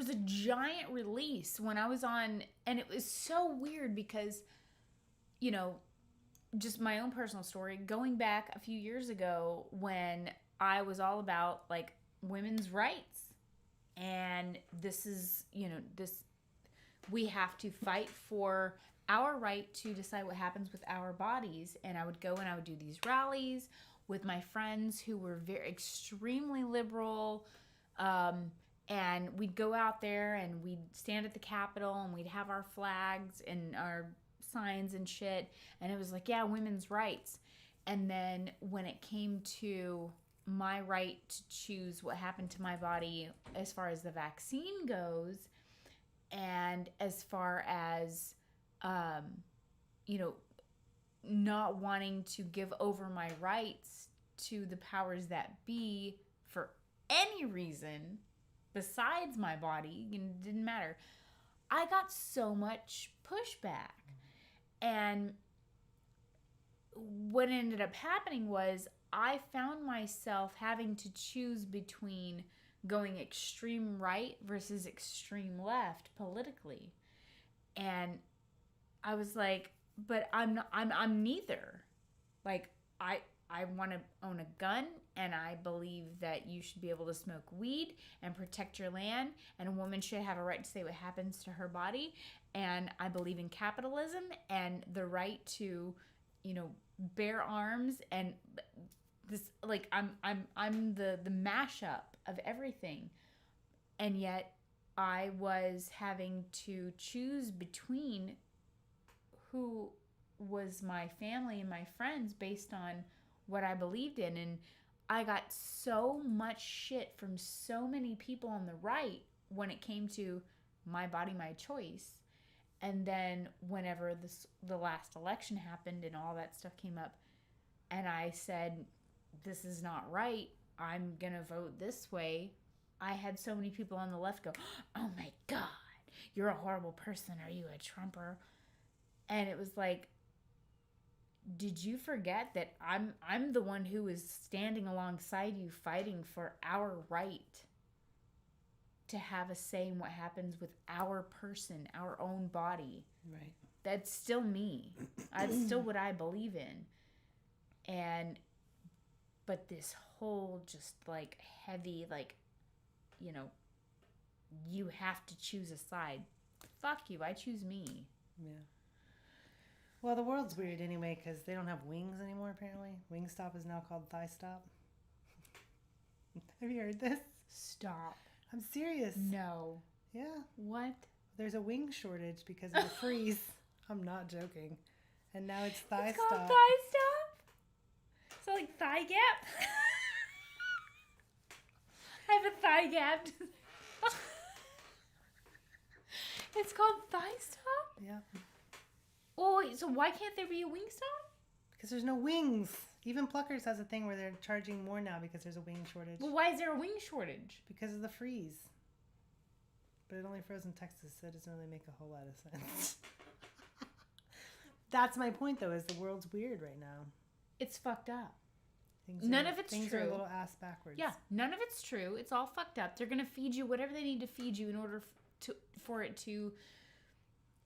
S2: a giant release when I was on, and it was so weird because, you know, just my own personal story, going back a few years ago when I was all about like women's rights. And this is, you know, we have to fight for our right to decide what happens with our bodies. And I would go and I would do these rallies with my friends who were extremely liberal. And we'd go out there and we'd stand at the Capitol and we'd have our flags and our signs and shit. And it was like, yeah, women's rights. And then when it came to my right to choose what happened to my body as far as the vaccine goes, and as far as you know, not wanting to give over my rights to the powers that be for any reason, besides my body, it didn't matter. I got so much pushback. And what ended up happening was I found myself having to choose between going extreme right versus extreme left politically. And I was like, but I'm neither. Like, I want to own a gun, and I believe that you should be able to smoke weed and protect your land, and a woman should have a right to say what happens to her body. And I believe in capitalism and the right to, bear arms, and this, like, I'm the mashup of everything. And yet I was having to choose between who was my family and my friends based on what I believed in. And I got so much shit from so many people on the right when it came to my body, my choice. And then whenever the last election happened and all that stuff came up, and I said, this is not right, I'm going to vote this way, I had so many people on the left go, oh my God, you're a horrible person. Are you a Trumper? And it was like, did you forget that I'm the one who is standing alongside you fighting for our right to have a say in what happens with our person, our own body?
S3: Right.
S2: That's still me. That's still what I believe in. But this whole just like heavy, like, you have to choose a side. Fuck you. I choose me.
S3: Yeah. Well, the world's weird anyway because they don't have wings anymore, apparently. Wingstop is now called Thigh Stop. Have you heard this?
S2: Stop.
S3: I'm serious.
S2: No.
S3: Yeah.
S2: What?
S3: There's a wing shortage because of the freeze. I'm not joking. And now it's Thigh
S2: It's
S3: Stop.
S2: called Thigh Stop? So like thigh gap? I have a thigh gap. It's called Thigh Stop?
S3: Yeah.
S2: Oh, wait, so why can't there be a Wingstop?
S3: Because there's no wings. Even Pluckers has a thing where they're charging more now because there's a wing shortage.
S2: Well, why is there a wing shortage?
S3: Because of the freeze. But it only froze in Texas, so it doesn't really make a whole lot of sense. That's my point, though, is the world's weird right now.
S2: It's fucked up.
S3: None
S2: of it's
S3: things
S2: true.
S3: Things are a little ass backwards.
S2: Yeah, none of it's true. It's all fucked up. They're going to feed you whatever they need to feed you in order for it to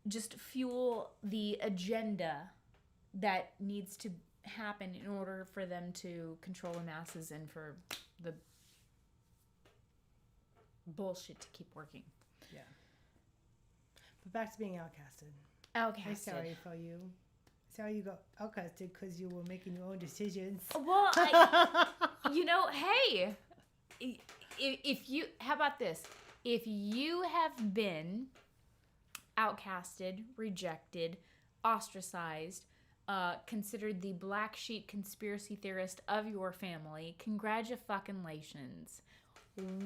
S2: just fuel the agenda that needs to happen in order for them to control the masses and for the bullshit to keep working.
S3: Yeah. But back to being outcasted.
S2: Outcasted.
S3: I'm sorry for you. Sorry you got outcasted because you were making your own decisions.
S2: Well, hey, if you, how about this? If you have been outcasted, rejected, ostracized, considered the black sheep conspiracy theorist of your family, congratulations.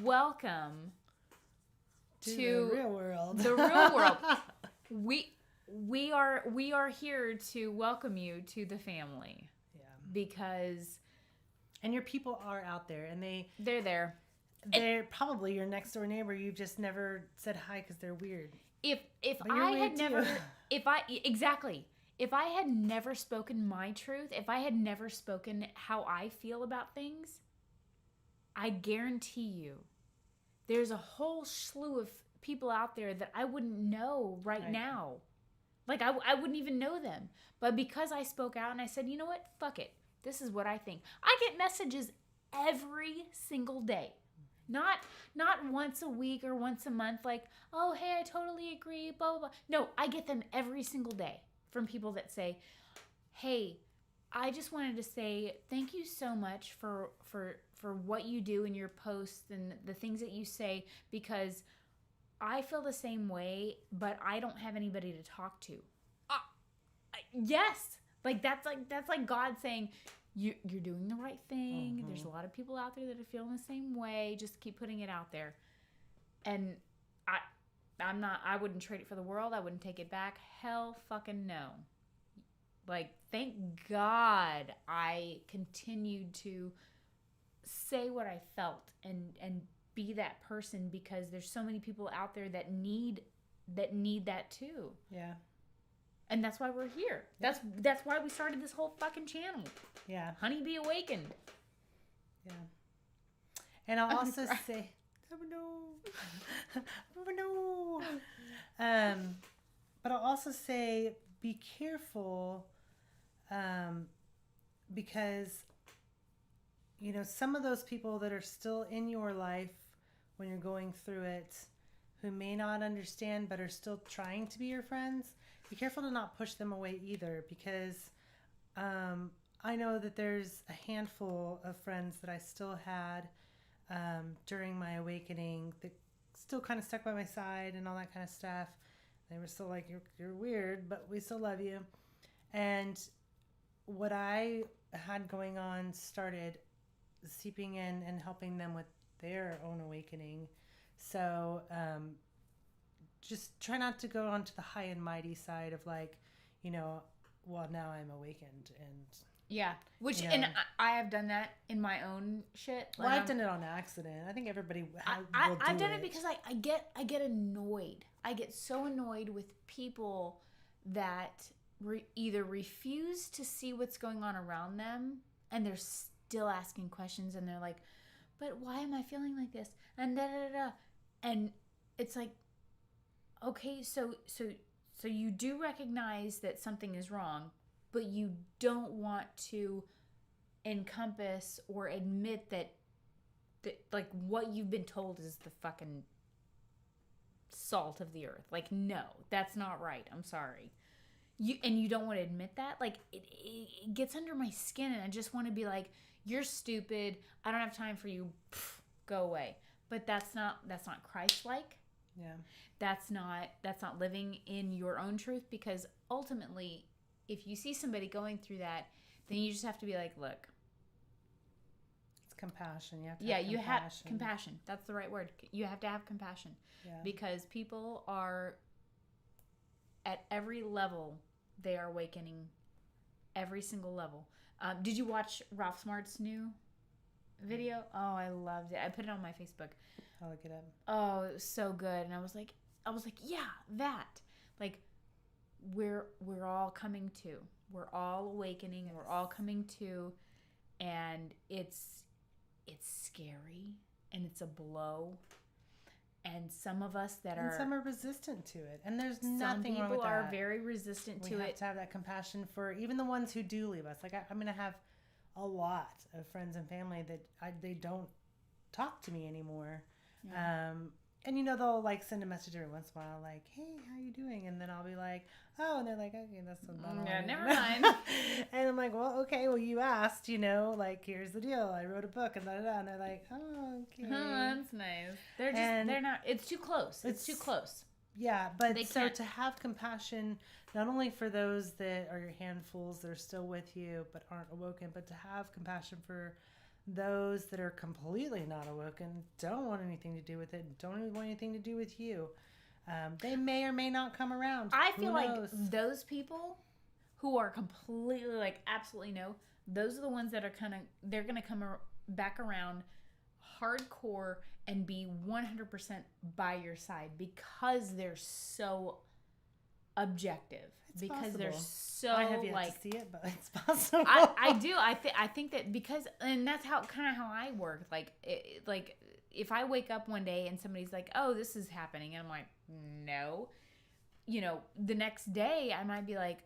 S2: Welcome
S3: to the real world.
S2: The real world. We are here to welcome you to the family. Yeah. Because
S3: and your people are out there and
S2: they're there.
S3: They're probably your next door neighbor. You've just never said hi because they're weird.
S2: If I had never if I had never spoken my truth, if I had never spoken how I feel about things, I guarantee you there's a whole slew of people out there that I wouldn't know right now. Like, I wouldn't even know them. But because I spoke out and I said, you know what? Fuck it. This is what I think. I get messages every single day. Not once a week or once a month like, oh, hey, I totally agree, blah, blah, blah. No, I get them every single day from people that say, hey, I just wanted to say thank you so much for what you do in your posts and the things that you say, because I feel the same way, but I don't have anybody to talk to. Yes. That's like God saying, you're doing the right thing. Mm-hmm. There's a lot of people out there that are feeling the same way. Just keep putting it out there. And I wouldn't trade it for the world. I wouldn't take it back. Hell fucking no. Like, thank God I continued to say what I felt and be that person, because there's so many people out there that need that too.
S3: Yeah.
S2: And that's why we're here. That's why we started this whole fucking channel.
S3: Yeah.
S2: Honeybee Awakened.
S3: Yeah. And I'll also say, no. But I'll also say, be careful, because, you know, some of those people that are still in your life when you're going through it, who may not understand but are still trying to be your friends, be careful to not push them away either, because I know that there's a handful of friends that I still had during my awakening that still kind of stuck by my side and all that kind of stuff. They were still like, you're weird, but we still love you. And what I had going on started seeping in and helping them with their own awakening. So just try not to go onto the high and mighty side of like, you know, well, now I'm awakened. And
S2: yeah, which,
S3: you know,
S2: and I have done that in my own shit.
S3: Well, I've done it on accident. I think everybody
S2: I've done it because I get annoyed. I get so annoyed with people that either refuse to see what's going on around them, and they're still asking questions, and they're like, but why am I feeling like this? And da da da. And it's like, okay, so you do recognize that something is wrong, but you don't want to encompass or admit that like what you've been told is the fucking salt of the earth. Like, no, that's not right. I'm sorry. You don't want to admit that. Like, it gets under my skin, and I just want to be like, you're stupid. I don't have time for you. Pff, go away. But that's not Christ-like.
S3: Yeah. That's
S2: not living in your own truth, because ultimately, if you see somebody going through that, then you just have to be like, look.
S3: It's compassion.
S2: You have compassion. That's the right word. You have to have compassion.
S3: Yeah.
S2: Because people are, at every level, they are awakening. Every single level. Did you watch Ralph Smart's new video? Oh, I loved it. I put it on my Facebook.
S3: I'll look it up.
S2: Oh, it was so good. And I was like, yeah, that. Like, we're all coming to. We're all awakening. Yes. We're all coming to. And it's scary, and it's a blow. And some of us and
S3: some are resistant to it. And there's nothing wrong with that.
S2: Some people are very resistant to it.
S3: We have to have that compassion for even the ones who do leave us. Like, I mean, I have a lot of friends and family that they don't talk to me anymore. Yeah. And, you know, they'll, like, send a message every once in a while, like, hey, how you doing? And then I'll be like, oh, and they're like, okay, that's not
S2: yeah, never mind.
S3: And I'm like, well, okay, well, you asked, you know, like, here's the deal. I wrote a book, and da-da-da. And they're like, oh, okay.
S2: Oh, that's nice. They're not, it's too close. It's too close.
S3: Yeah, but to have compassion, not only for those that are your handfuls that are still with you but aren't awoken, but to have compassion for those that are completely not awoken, don't want anything to do with it, don't even want anything to do with you. They may or may not come around.
S2: I feel like those people who are completely, like, absolutely no, those are the ones that are they're going to come back around hardcore and be 100% by your side, because they're so objective. It's possible. They're so,
S3: I have yet to see it, but it's possible.
S2: I do. I think that because, and that's how I work. Like, like if I wake up one day and somebody's like, oh, this is happening, and I'm like, no, you know, the next day I might be like,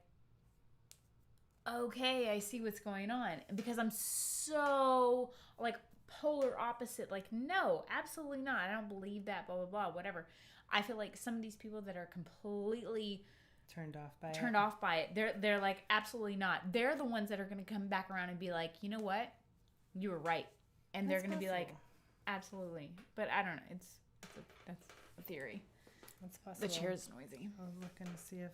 S2: okay, I see what's going on, because I'm so, like, polar opposite. Like, no, absolutely not. I don't believe that, blah, blah, blah, whatever. I feel like some of these people that are completely
S3: turned off by it,
S2: they're like, absolutely not. They're the ones that are going to come back around and be like, you know what? You were right. And they're going to be like, absolutely. But I don't know. That's a theory.
S3: That's possible.
S2: The chair is noisy.
S3: I was looking to see if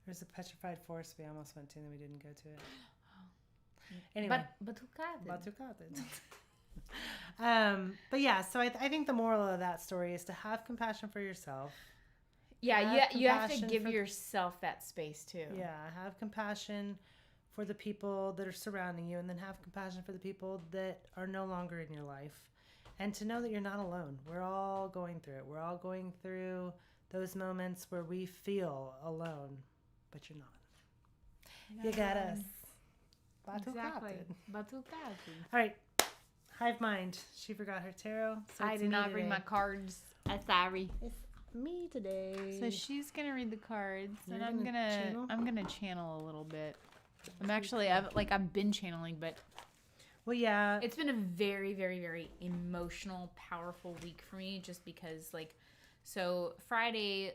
S3: there's a petrified forest we almost went to and we didn't go to it. Anyway. Batucate. But yeah, so I think the moral of that story is to have compassion for yourself.
S2: Yeah, you have to give yourself that space too.
S3: Yeah, have compassion for the people that are surrounding you, and then have compassion for the people that are no longer in your life. And to know that you're not alone. We're all going through it. We're all going through those moments where we feel alone, but you're not. You got us.
S2: Exactly.
S3: All right. Hive mind. She forgot her tarot. So
S2: I
S3: it's
S2: did
S3: me
S2: not bring
S3: today.
S2: my cards. I'm sorry.
S3: It's me today.
S2: So she's gonna read the cards,
S3: You're
S2: and
S3: channel?
S2: I'm gonna channel a little bit. I've been channeling, but
S3: Well, yeah.
S2: it's been a very, very, very emotional, powerful week for me. Just because, so Friday,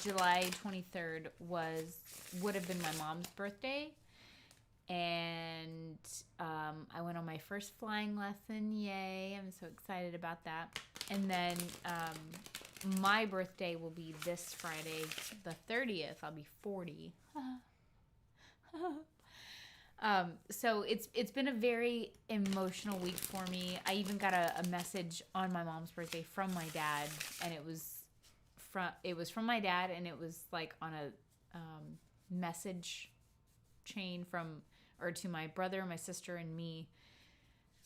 S2: July 23rd would have been my mom's birthday, and I went on my first flying lesson. Yay! I'm so excited about that. And then my birthday will be this Friday, the 30th. I'll be 40. So it's been a very emotional week for me. I even got a message on my mom's birthday from my dad, and it was from my dad, and it was like on a message chain to my brother, my sister, and me.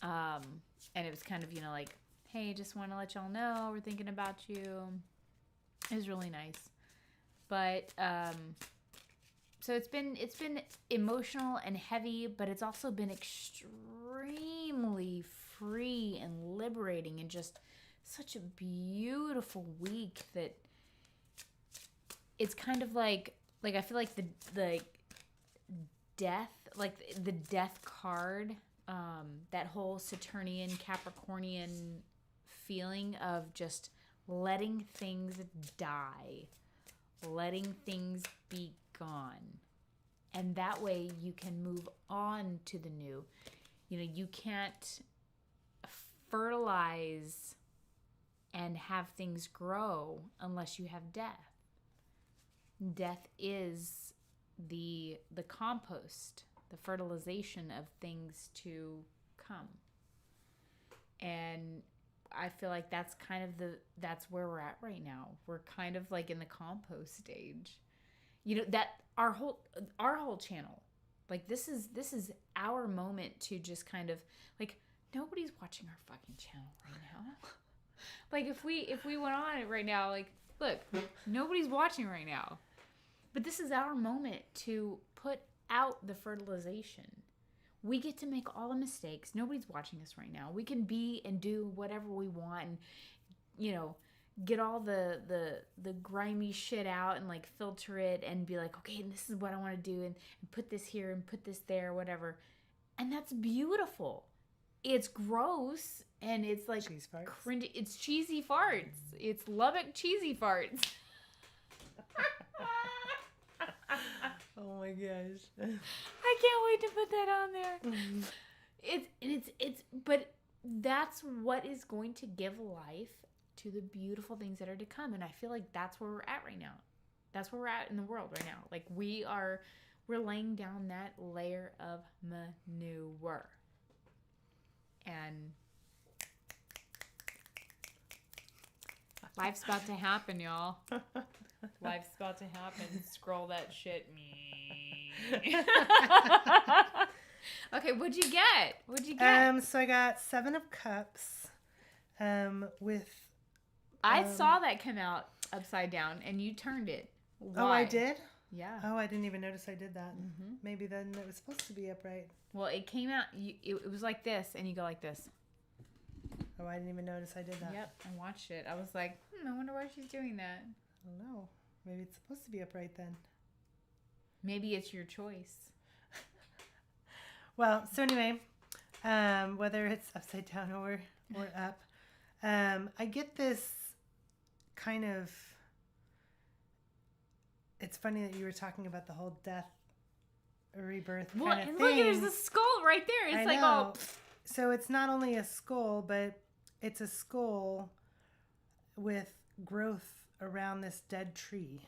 S2: And it was kind of, like, hey, just want to let y'all know we're thinking about you. It was really nice. But so it's been emotional and heavy, but it's also been extremely free and liberating, and just such a beautiful week that it's kind of like I feel like the death, like the death card, that whole Saturnian Capricornian feeling of just letting things die, letting things be gone. And that way you can move on to the new. You can't fertilize and have things grow unless you have death. Death is the compost, the fertilization of things to come. And I feel like that's kind of that's where we're at right now. We're kind of like in the compost stage. That our whole channel, like this is our moment to just kind of, like, nobody's watching our fucking channel right now. Like if we went on it right now, like, look, nobody's watching right now. But this is our moment to put out the fertilization. We get to make all the mistakes. Nobody's watching us right now. We can be and do whatever we want, and get all the grimy shit out and like filter it and be like, okay, and this is what I want to do, and put this here and put this there, whatever. And that's beautiful. It's gross and it's like cringy. It's cheesy farts. It's Lubbock cheesy farts.
S3: Oh my gosh.
S2: I can't wait to put that on there. But that's what is going to give life to the beautiful things that are to come. And I feel like that's where we're at right now. That's where we're at in the world right now. Like we're laying down that layer of manure. And life's about to happen, y'all. Life's about to happen. Scroll that shit. Okay, what'd you get?
S3: So I got 7 of Cups. With.
S2: I saw that come out upside down, and you turned it. Why?
S3: Oh, I did?
S2: Yeah.
S3: Oh, I didn't even notice I did that.
S2: Mm-hmm.
S3: Maybe then it was supposed to be upright.
S2: Well, it came out. It was like this, and you go like this.
S3: Oh, I didn't even notice I did that.
S2: Yep, I watched it. I was like, I wonder why she's doing that.
S3: I don't know. Maybe it's supposed to be upright then.
S2: Maybe it's your choice.
S3: Well, so anyway, whether it's upside down or up, I get this kind of. It's funny that you were talking about the whole death, rebirth kind of thing.
S2: Look, there's a skull right there. It's like, oh.
S3: So it's not only a skull, but it's a skull with growth around this dead tree.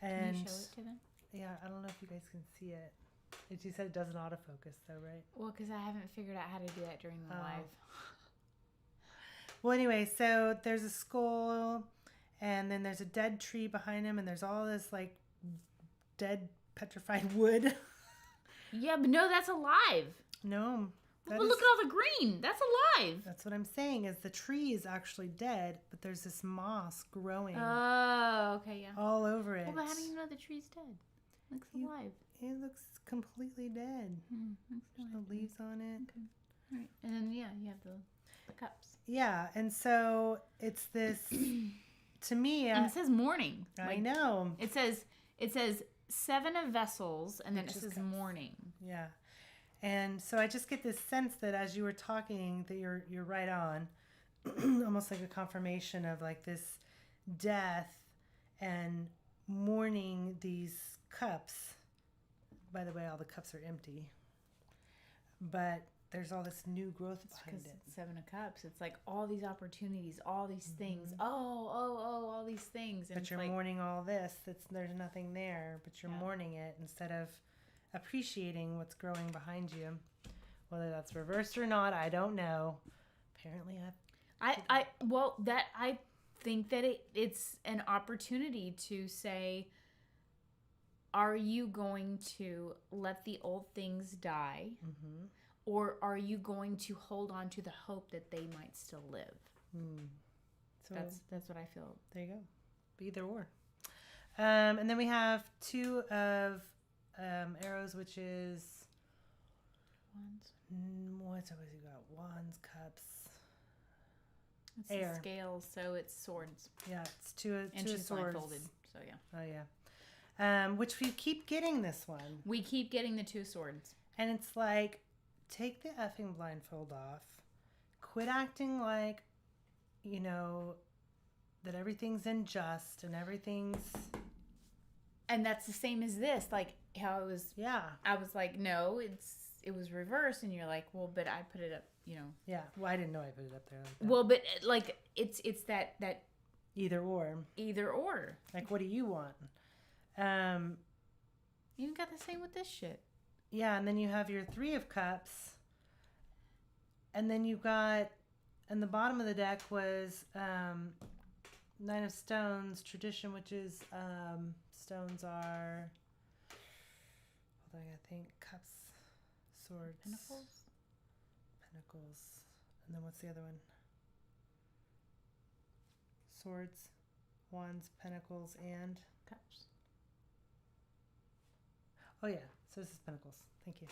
S3: And
S2: can you show it to them?
S3: Yeah, I don't know if you guys can see it. You said it doesn't autofocus though, right?
S2: Well, because I haven't figured out how to do that during the live.
S3: Well, anyway, so there's a skull, and then there's a dead tree behind him, and there's all this like dead petrified wood.
S2: Yeah, but no, that's alive.
S3: No. That
S2: Well,
S3: is-
S2: look at all the green. That's alive.
S3: That's what I'm saying. Is the tree is actually dead, but there's this moss growing
S2: Oh, okay, yeah.
S3: all over it.
S2: Well, but how do you know the tree's dead? Looks alive.
S3: It looks completely dead.
S2: Looks
S3: There's
S2: alive.
S3: no leaves on it.
S2: Okay. All right. And then, yeah, you have the cups.
S3: Yeah, and so it's this. To me,
S2: And it says morning.
S3: I know.
S2: It says 7 of vessels, and then
S3: Which
S2: it
S3: is
S2: says
S3: cups.
S2: morning.
S3: Yeah, and so I just get this sense that as you were talking, that you're right on, almost like a confirmation of like this death and mourning these cups. By the way, all the cups are empty, but there's all this new growth behind
S2: Because
S3: it.
S2: it's 7 of cups. It's like all these opportunities, all these things. Oh, all these things. And
S3: But
S2: it's
S3: you're
S2: like,
S3: mourning all this. There's nothing there, but you're
S2: Yeah.
S3: mourning it instead of appreciating what's growing behind you. Whether that's reversed or not, I don't know. Apparently,
S2: I think that it's an opportunity to say, are you going to let the old things die,
S3: Mm-hmm.
S2: or are you going to hold on to the hope that they might still live?
S3: So
S2: That's what I feel.
S3: there you go. Either or. And then we have 2 of arrows, which is
S2: Wands.
S3: what's always you got? Wands, cups.
S2: It's
S3: Air.
S2: the scales, so it's swords.
S3: Yeah, it's two of
S2: And she's
S3: swords.
S2: blindfolded, so yeah.
S3: Oh yeah. Which we keep getting this one.
S2: We keep getting the 2 swords.
S3: And it's like, take the effing blindfold off. Quit acting like, that everything's unjust and everything's...
S2: And that's the same as this. Like, how
S3: Yeah.
S2: I was like, no, it was reversed. And you're like, well, but I put it up,
S3: Yeah. Well, I didn't know I put it up there like that.
S2: Well, but like, it's that
S3: Either or.
S2: either or.
S3: Like, what do you want?
S2: You got the same with this shit.
S3: Yeah, and then you have your 3 of cups. And then you've got... And the bottom of the deck was 9 of stones, tradition, which is... stones are... Hold on, I think. Cups, swords. Pentacles. And then what's the other one? Swords, wands, pentacles, and...
S2: Cups.
S3: Oh, yeah. So this is pentacles. Thank you.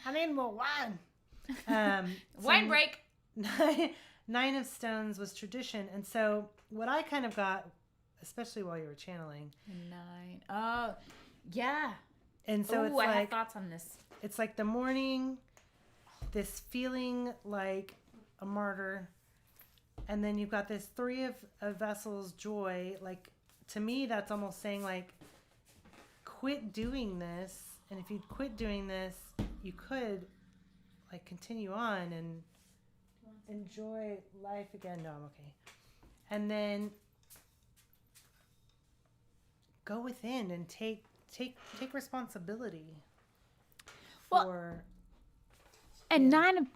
S3: I need more wine.
S2: Wine break.
S3: 9 of stones was tradition. And so what I kind of got, especially while you were channeling.
S2: 9. Oh, yeah.
S3: And so it's
S2: I have
S3: like,
S2: thoughts on this.
S3: it's like the morning, this feeling like a martyr. And then you've got this 3 of vessels, joy. Like, to me, that's almost saying like, quit doing this. And if you quit doing this, you could like continue on and enjoy life again. No, I'm okay. And then go within and take responsibility for...
S2: And 9 of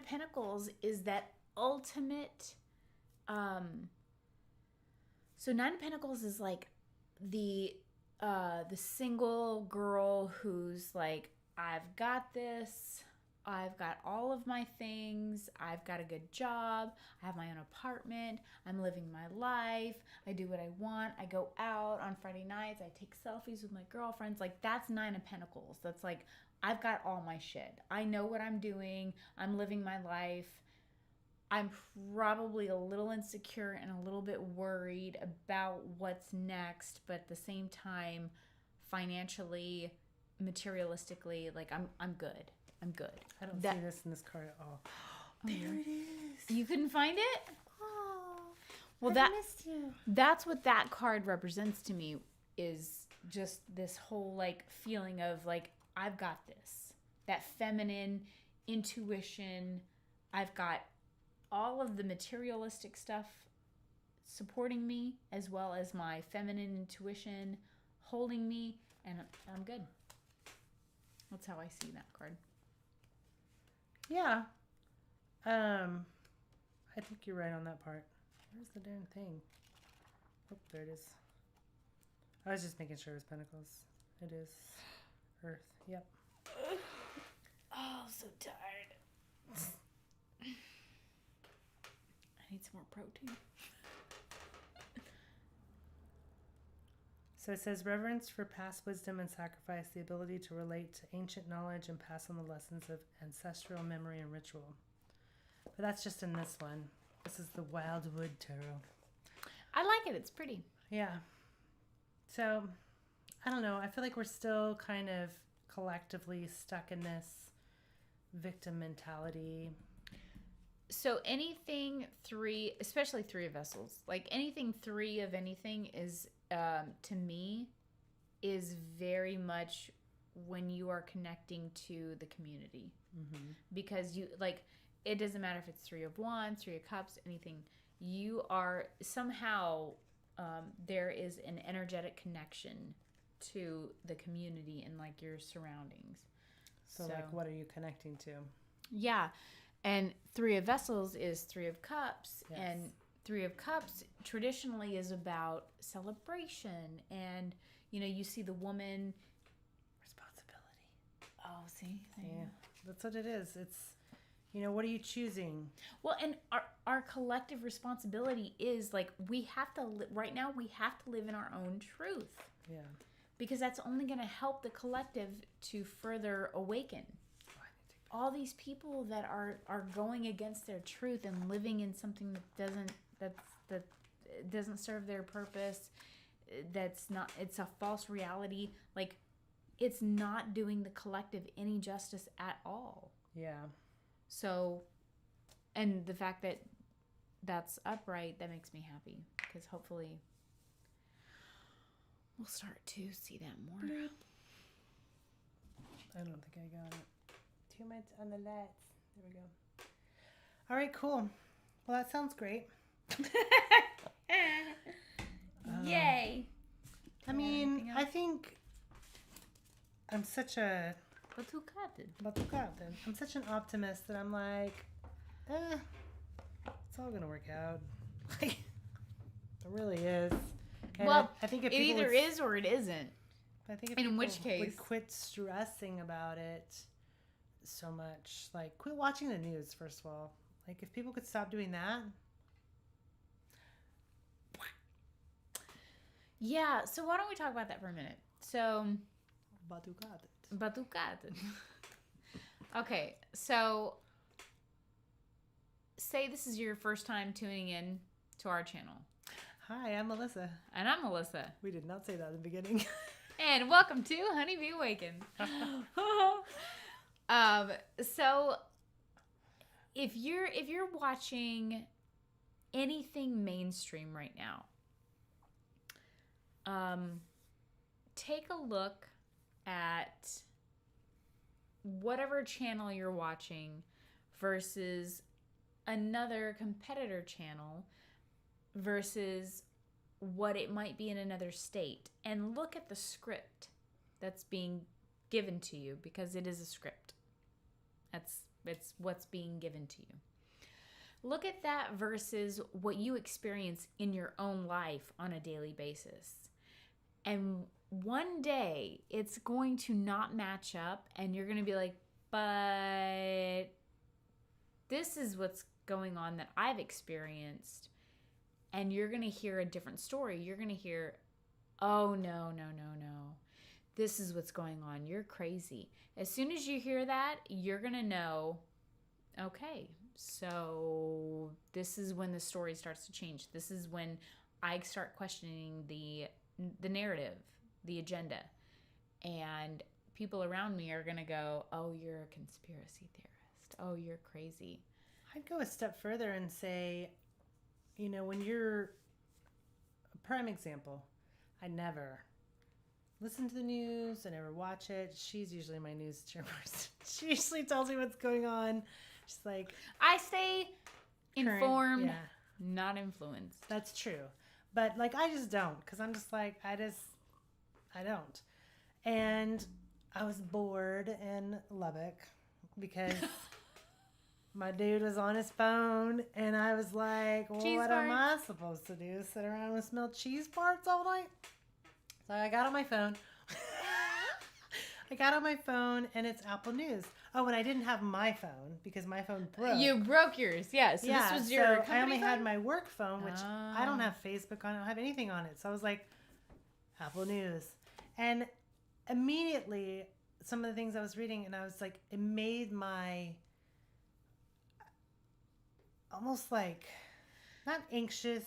S2: Pentacles is that ultimate, so 9 of Pentacles is like the single girl who's like, I've got this. I've got all of my things. I've got a good job. I have my own apartment. I'm living my life. I do what I want. I go out on Friday nights. I take selfies with my girlfriends. Like, that's 9 of Pentacles. That's like, I've got all my shit. I know what I'm doing. I'm living my life. I'm probably a little insecure and a little bit worried about what's next, but at the same time, financially, materialistically, like I'm good. I'm good.
S3: I don't see this in this card at all. There it is.
S2: You couldn't find it?
S3: Oh,
S2: Well,
S3: I missed you.
S2: that's what that card represents to me, is just this whole like feeling of like, I've got this. That feminine intuition. I've got all of the materialistic stuff supporting me, as well as my feminine intuition holding me, and I'm good. That's how I see that card.
S3: Yeah. I think you're right on that part. Where's the darn thing? Oh, there it is. I was just making sure it was Pentacles. It is Earth. Yep.
S2: so tired. I need some more protein.
S3: So it says reverence for past wisdom and sacrifice, the ability to relate to ancient knowledge and pass on the lessons of ancestral memory and ritual. But that's just in this one. This is the Wildwood Tarot.
S2: I like it. It's pretty.
S3: Yeah. So, I don't know. I feel like we're still kind of collectively stuck in this victim mentality.
S2: So anything 3, especially 3 of Vessels, like anything 3 of anything is, to me, is very much when you are connecting to the community.
S3: Mm-hmm.
S2: Because you, like, it doesn't matter if it's 3 of Wands, 3 of Cups, anything. You are somehow, there is an energetic connection to the community and like your surroundings.
S3: So like, what are you connecting to?
S2: Yeah. And 3 of Vessels is 3 of Cups.
S3: Yes.
S2: And 3 of Cups traditionally is about celebration. And, you know, you see the woman.
S3: Responsibility.
S2: Oh, see?
S3: Yeah. That's what it is. It's, you know, what are you choosing?
S2: Well, and our collective responsibility is like we have to, right now, we have to live in our own truth.
S3: Yeah.
S2: Because that's only going to help the collective to further awaken. All these people that are going against their truth and living in something that doesn't serve their purpose, that's not, it's a false reality, like it's not doing the collective any justice at all.
S3: Yeah.
S2: So, and the fact that that's upright, that makes me happy because hopefully we'll start to see that more.
S3: I don't think I got it. Too much on the lights. There we go. All right, cool. Well, that sounds great.
S2: Yay.
S3: I mean, I think I'm such a... I'm such an optimist that I'm like, it's all going to work out. It really is. And
S2: well,
S3: I think if
S2: it
S3: people
S2: either is or it isn't.
S3: I think if
S2: in
S3: people
S2: which case
S3: would quit stressing about it so much, like quit watching the news, first of all. Like if people could stop doing that.
S2: Yeah, so why don't we talk about that for a minute? So,
S3: Batucate.
S2: Okay, so say this is your first time tuning in to our channel.
S3: Hi, I'm Melissa.
S2: And I'm Melissa.
S3: We did not say that in the beginning.
S2: And welcome to Honeybee Awaken. So if you're watching anything mainstream right now, take a look at whatever channel you're watching versus another competitor channel versus what it might be in another state, and look at the script that's being given to you, because it is a script. It's what's being given to you. Look at that versus what you experience in your own life on a daily basis. And one day it's going to not match up and you're going to be like, but this is what's going on that I've experienced. And you're going to hear a different story. You're going to hear, oh, no. This is what's going on. You're crazy. As soon as you hear that, you're going to know, okay, so this is when the story starts to change. This is when I start questioning the narrative, the agenda. And people around me are going to go, oh, you're a conspiracy theorist. Oh, you're crazy.
S3: I'd go a step further and say, you know, when you're a prime example, I never listen to the news. I never watch it. She's usually my news chairperson. She usually tells me what's going on. She's like,
S2: I stay informed,
S3: yeah.
S2: not influenced.
S3: That's true. But like, I just don't, because I'm just like, I don't. And I was bored in Lubbock because my dude was on his phone, and I was like, well,
S2: Cheese
S3: what
S2: parts.
S3: am I supposed to do? Sit around and smell cheese parts all night? So I got on my phone. I got on my phone and it's Apple News. Oh, and I didn't have my phone because my phone broke.
S2: You broke yours, yeah. So this was your company
S3: I only had
S2: phone?
S3: my work phone, which I don't have Facebook on. I don't have anything on it. So I was like, Apple News. And immediately, some of the things I was reading, and I was like, it made my almost like not anxious,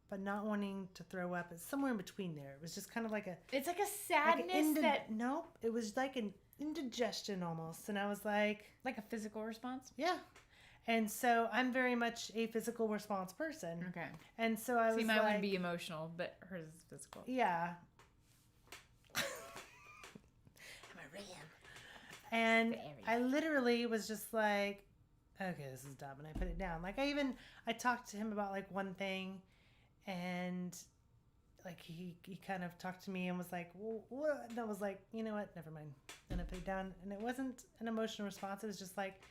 S3: but not wanting to throw up. It's somewhere in between there. It was just kind of like a.
S2: It's like a sadness that.
S3: Nope. It was like an indigestion almost. And I was like.
S2: Like a physical response?
S3: Yeah. And so I'm very much a physical response person.
S2: Okay.
S3: And so I was
S2: See,
S3: like.
S2: mine would be emotional, but hers is physical.
S3: Yeah. I'm a ram. And I literally was just like, okay, this is dumb. And I put it down. Like I talked to him about like one thing. And like he kind of talked to me and was like, well, what? And I was like, you know what? Never mind. And I put it down. And it wasn't an emotional response. It was just like,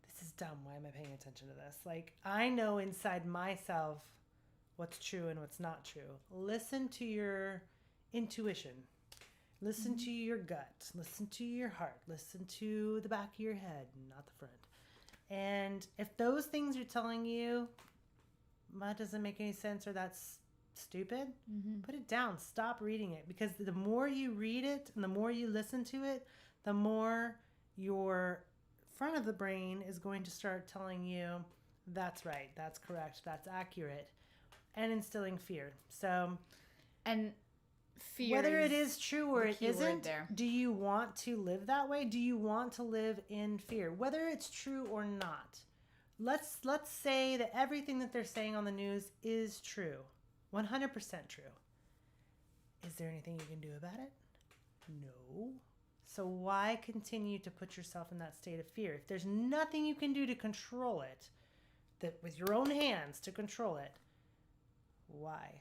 S3: this is dumb. Why am I paying attention to this? Like, I know inside myself what's true and what's not true. Listen to your intuition. Listen to your gut. Listen to your heart. Listen to the back of your head, not the front. And if those things are telling you that doesn't make any sense or that's stupid, put it down. Stop reading it. Because the more you read it and the more you listen to it, the more your front of the brain is going to start telling you that's right, that's correct, that's accurate, and instilling fear. So,
S2: and fear,
S3: whether it is true or it isn't,
S2: there.
S3: Do you want to live that way? Do you want to live in fear? Whether it's true or not. Let's say that everything that they're saying on the news is true. 100% true. Is there anything you can do about it? No. So why continue to put yourself in that state of fear? If there's nothing you can do to control it, that with your own hands to control it, why?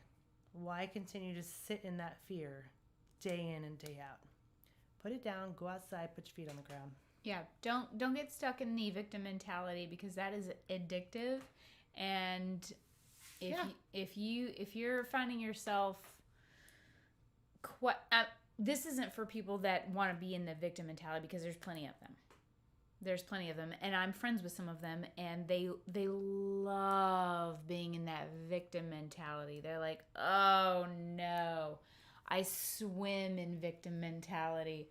S3: Why continue to sit in that fear day in and day out? Put it down, go outside, put your feet on the ground.
S2: Yeah, don't get stuck in the victim mentality because that is addictive. And if you're finding yourself this isn't for people that want to be in the victim mentality because there's plenty of them. There's plenty of them, and I'm friends with some of them, and they love being in that victim mentality. They're like, oh no, I swim in victim mentality.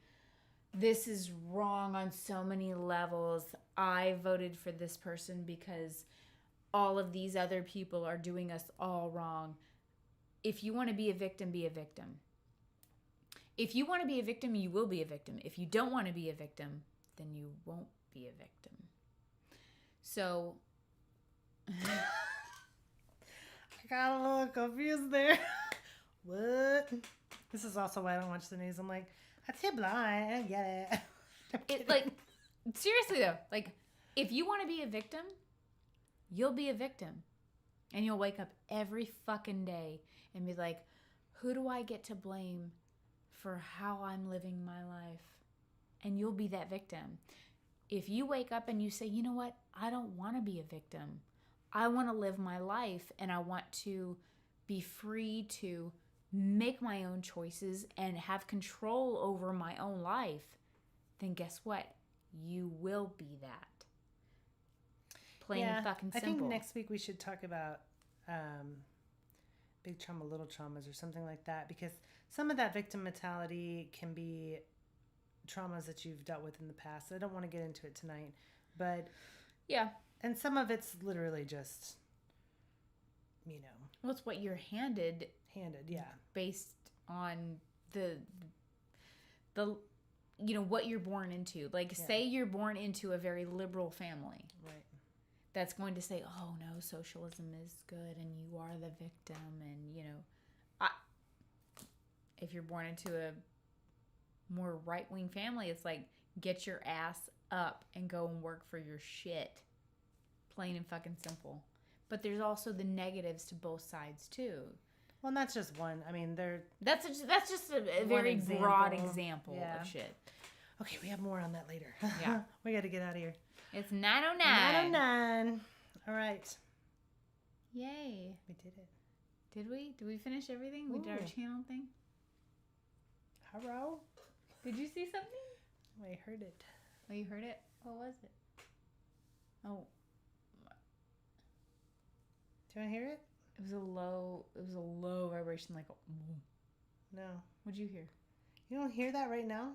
S2: This is wrong on so many levels. I voted for this person because all of these other people are doing us all wrong. If you want to be a victim, be a victim. If you want to be a victim, you will be a victim. If you don't want to be a victim, then you won't be a victim. So
S3: I got a little confused there. What? This is also why I don't watch the news. I'm like, I'm too blind. I don't get it.
S2: like, seriously though, like, if you want to be a victim, you'll be a victim. And you'll wake up every fucking day and be like, who do I get to blame for how I'm living my life? And you'll be that victim. If you wake up and you say, you know what? I don't want to be a victim. I want to live my life and I want to be free to make my own choices and have control over my own life, then guess what? You will be that. Plain and fucking simple.
S3: I think next week we should talk about big trauma, little traumas or something like that, because some of that victim mentality can be traumas that you've dealt with in the past. I don't want to get into it tonight, but
S2: yeah. And
S3: some of it's literally just,
S2: well, it's what you're handed,
S3: yeah,
S2: based on the what you're born into. Like, say you're born into a very liberal family,
S3: right?
S2: That's going to say, oh no, socialism is good and you are the victim. And if you're born into a more right-wing family, it's like, get your ass up and go and work for your shit. Plain and fucking simple. But there's also the negatives to both sides too.
S3: Well, and that's just one. I mean,
S2: that's just a very broad example of shit.
S3: Okay, we have more on that later.
S2: Yeah.
S3: We got to get out of here.
S2: It's 9:09.
S3: 9:09. All right.
S2: Yay.
S3: We did it.
S2: Did we? Did we finish everything? We did our channel thing?
S3: Hello?
S2: Did you see something?
S3: I heard it.
S2: Oh, you heard it? What was it? Oh,
S3: Do you want to hear it?
S2: it was a low vibration, like a,
S3: No.
S2: what'd you hear?
S3: You don't hear that right now?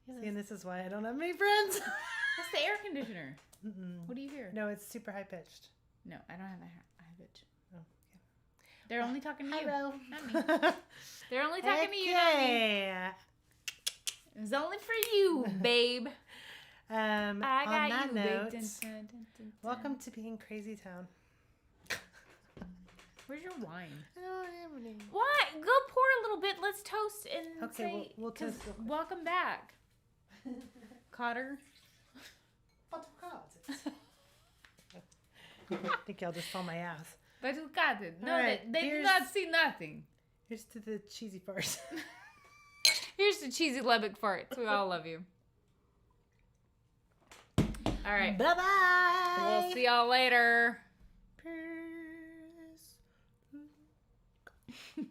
S3: See, and this is why I don't have many friends.
S2: That's the air conditioner.
S3: Mm-mm.
S2: What do you hear?
S3: No, it's super high pitched.
S2: No, I don't have a high pitch.
S3: Oh,
S2: They're only talking to you.
S3: Hello.
S2: Not me. They're only talking to you, not me.
S3: Okay.
S2: It was only for you, babe. I
S3: On
S2: got
S3: that
S2: you,
S3: note,
S2: babe. Dun, dun, dun, dun.
S3: welcome to being Crazy Town.
S2: Where's your wine?
S3: I don't have any.
S2: What? Go pour a little bit. Let's toast and
S3: Okay,
S2: say,
S3: we'll
S2: 'cause
S3: toast real quick.
S2: welcome back, Cotter.
S3: I think y'all just saw my ass.
S2: But you got it. No,
S3: All right,
S2: they did
S3: here's-
S2: not see nothing.
S3: Here's to the cheesy farce.
S2: Here's the cheesy Levick farts. We all love you. All right.
S3: Bye-bye.
S2: We'll see y'all later.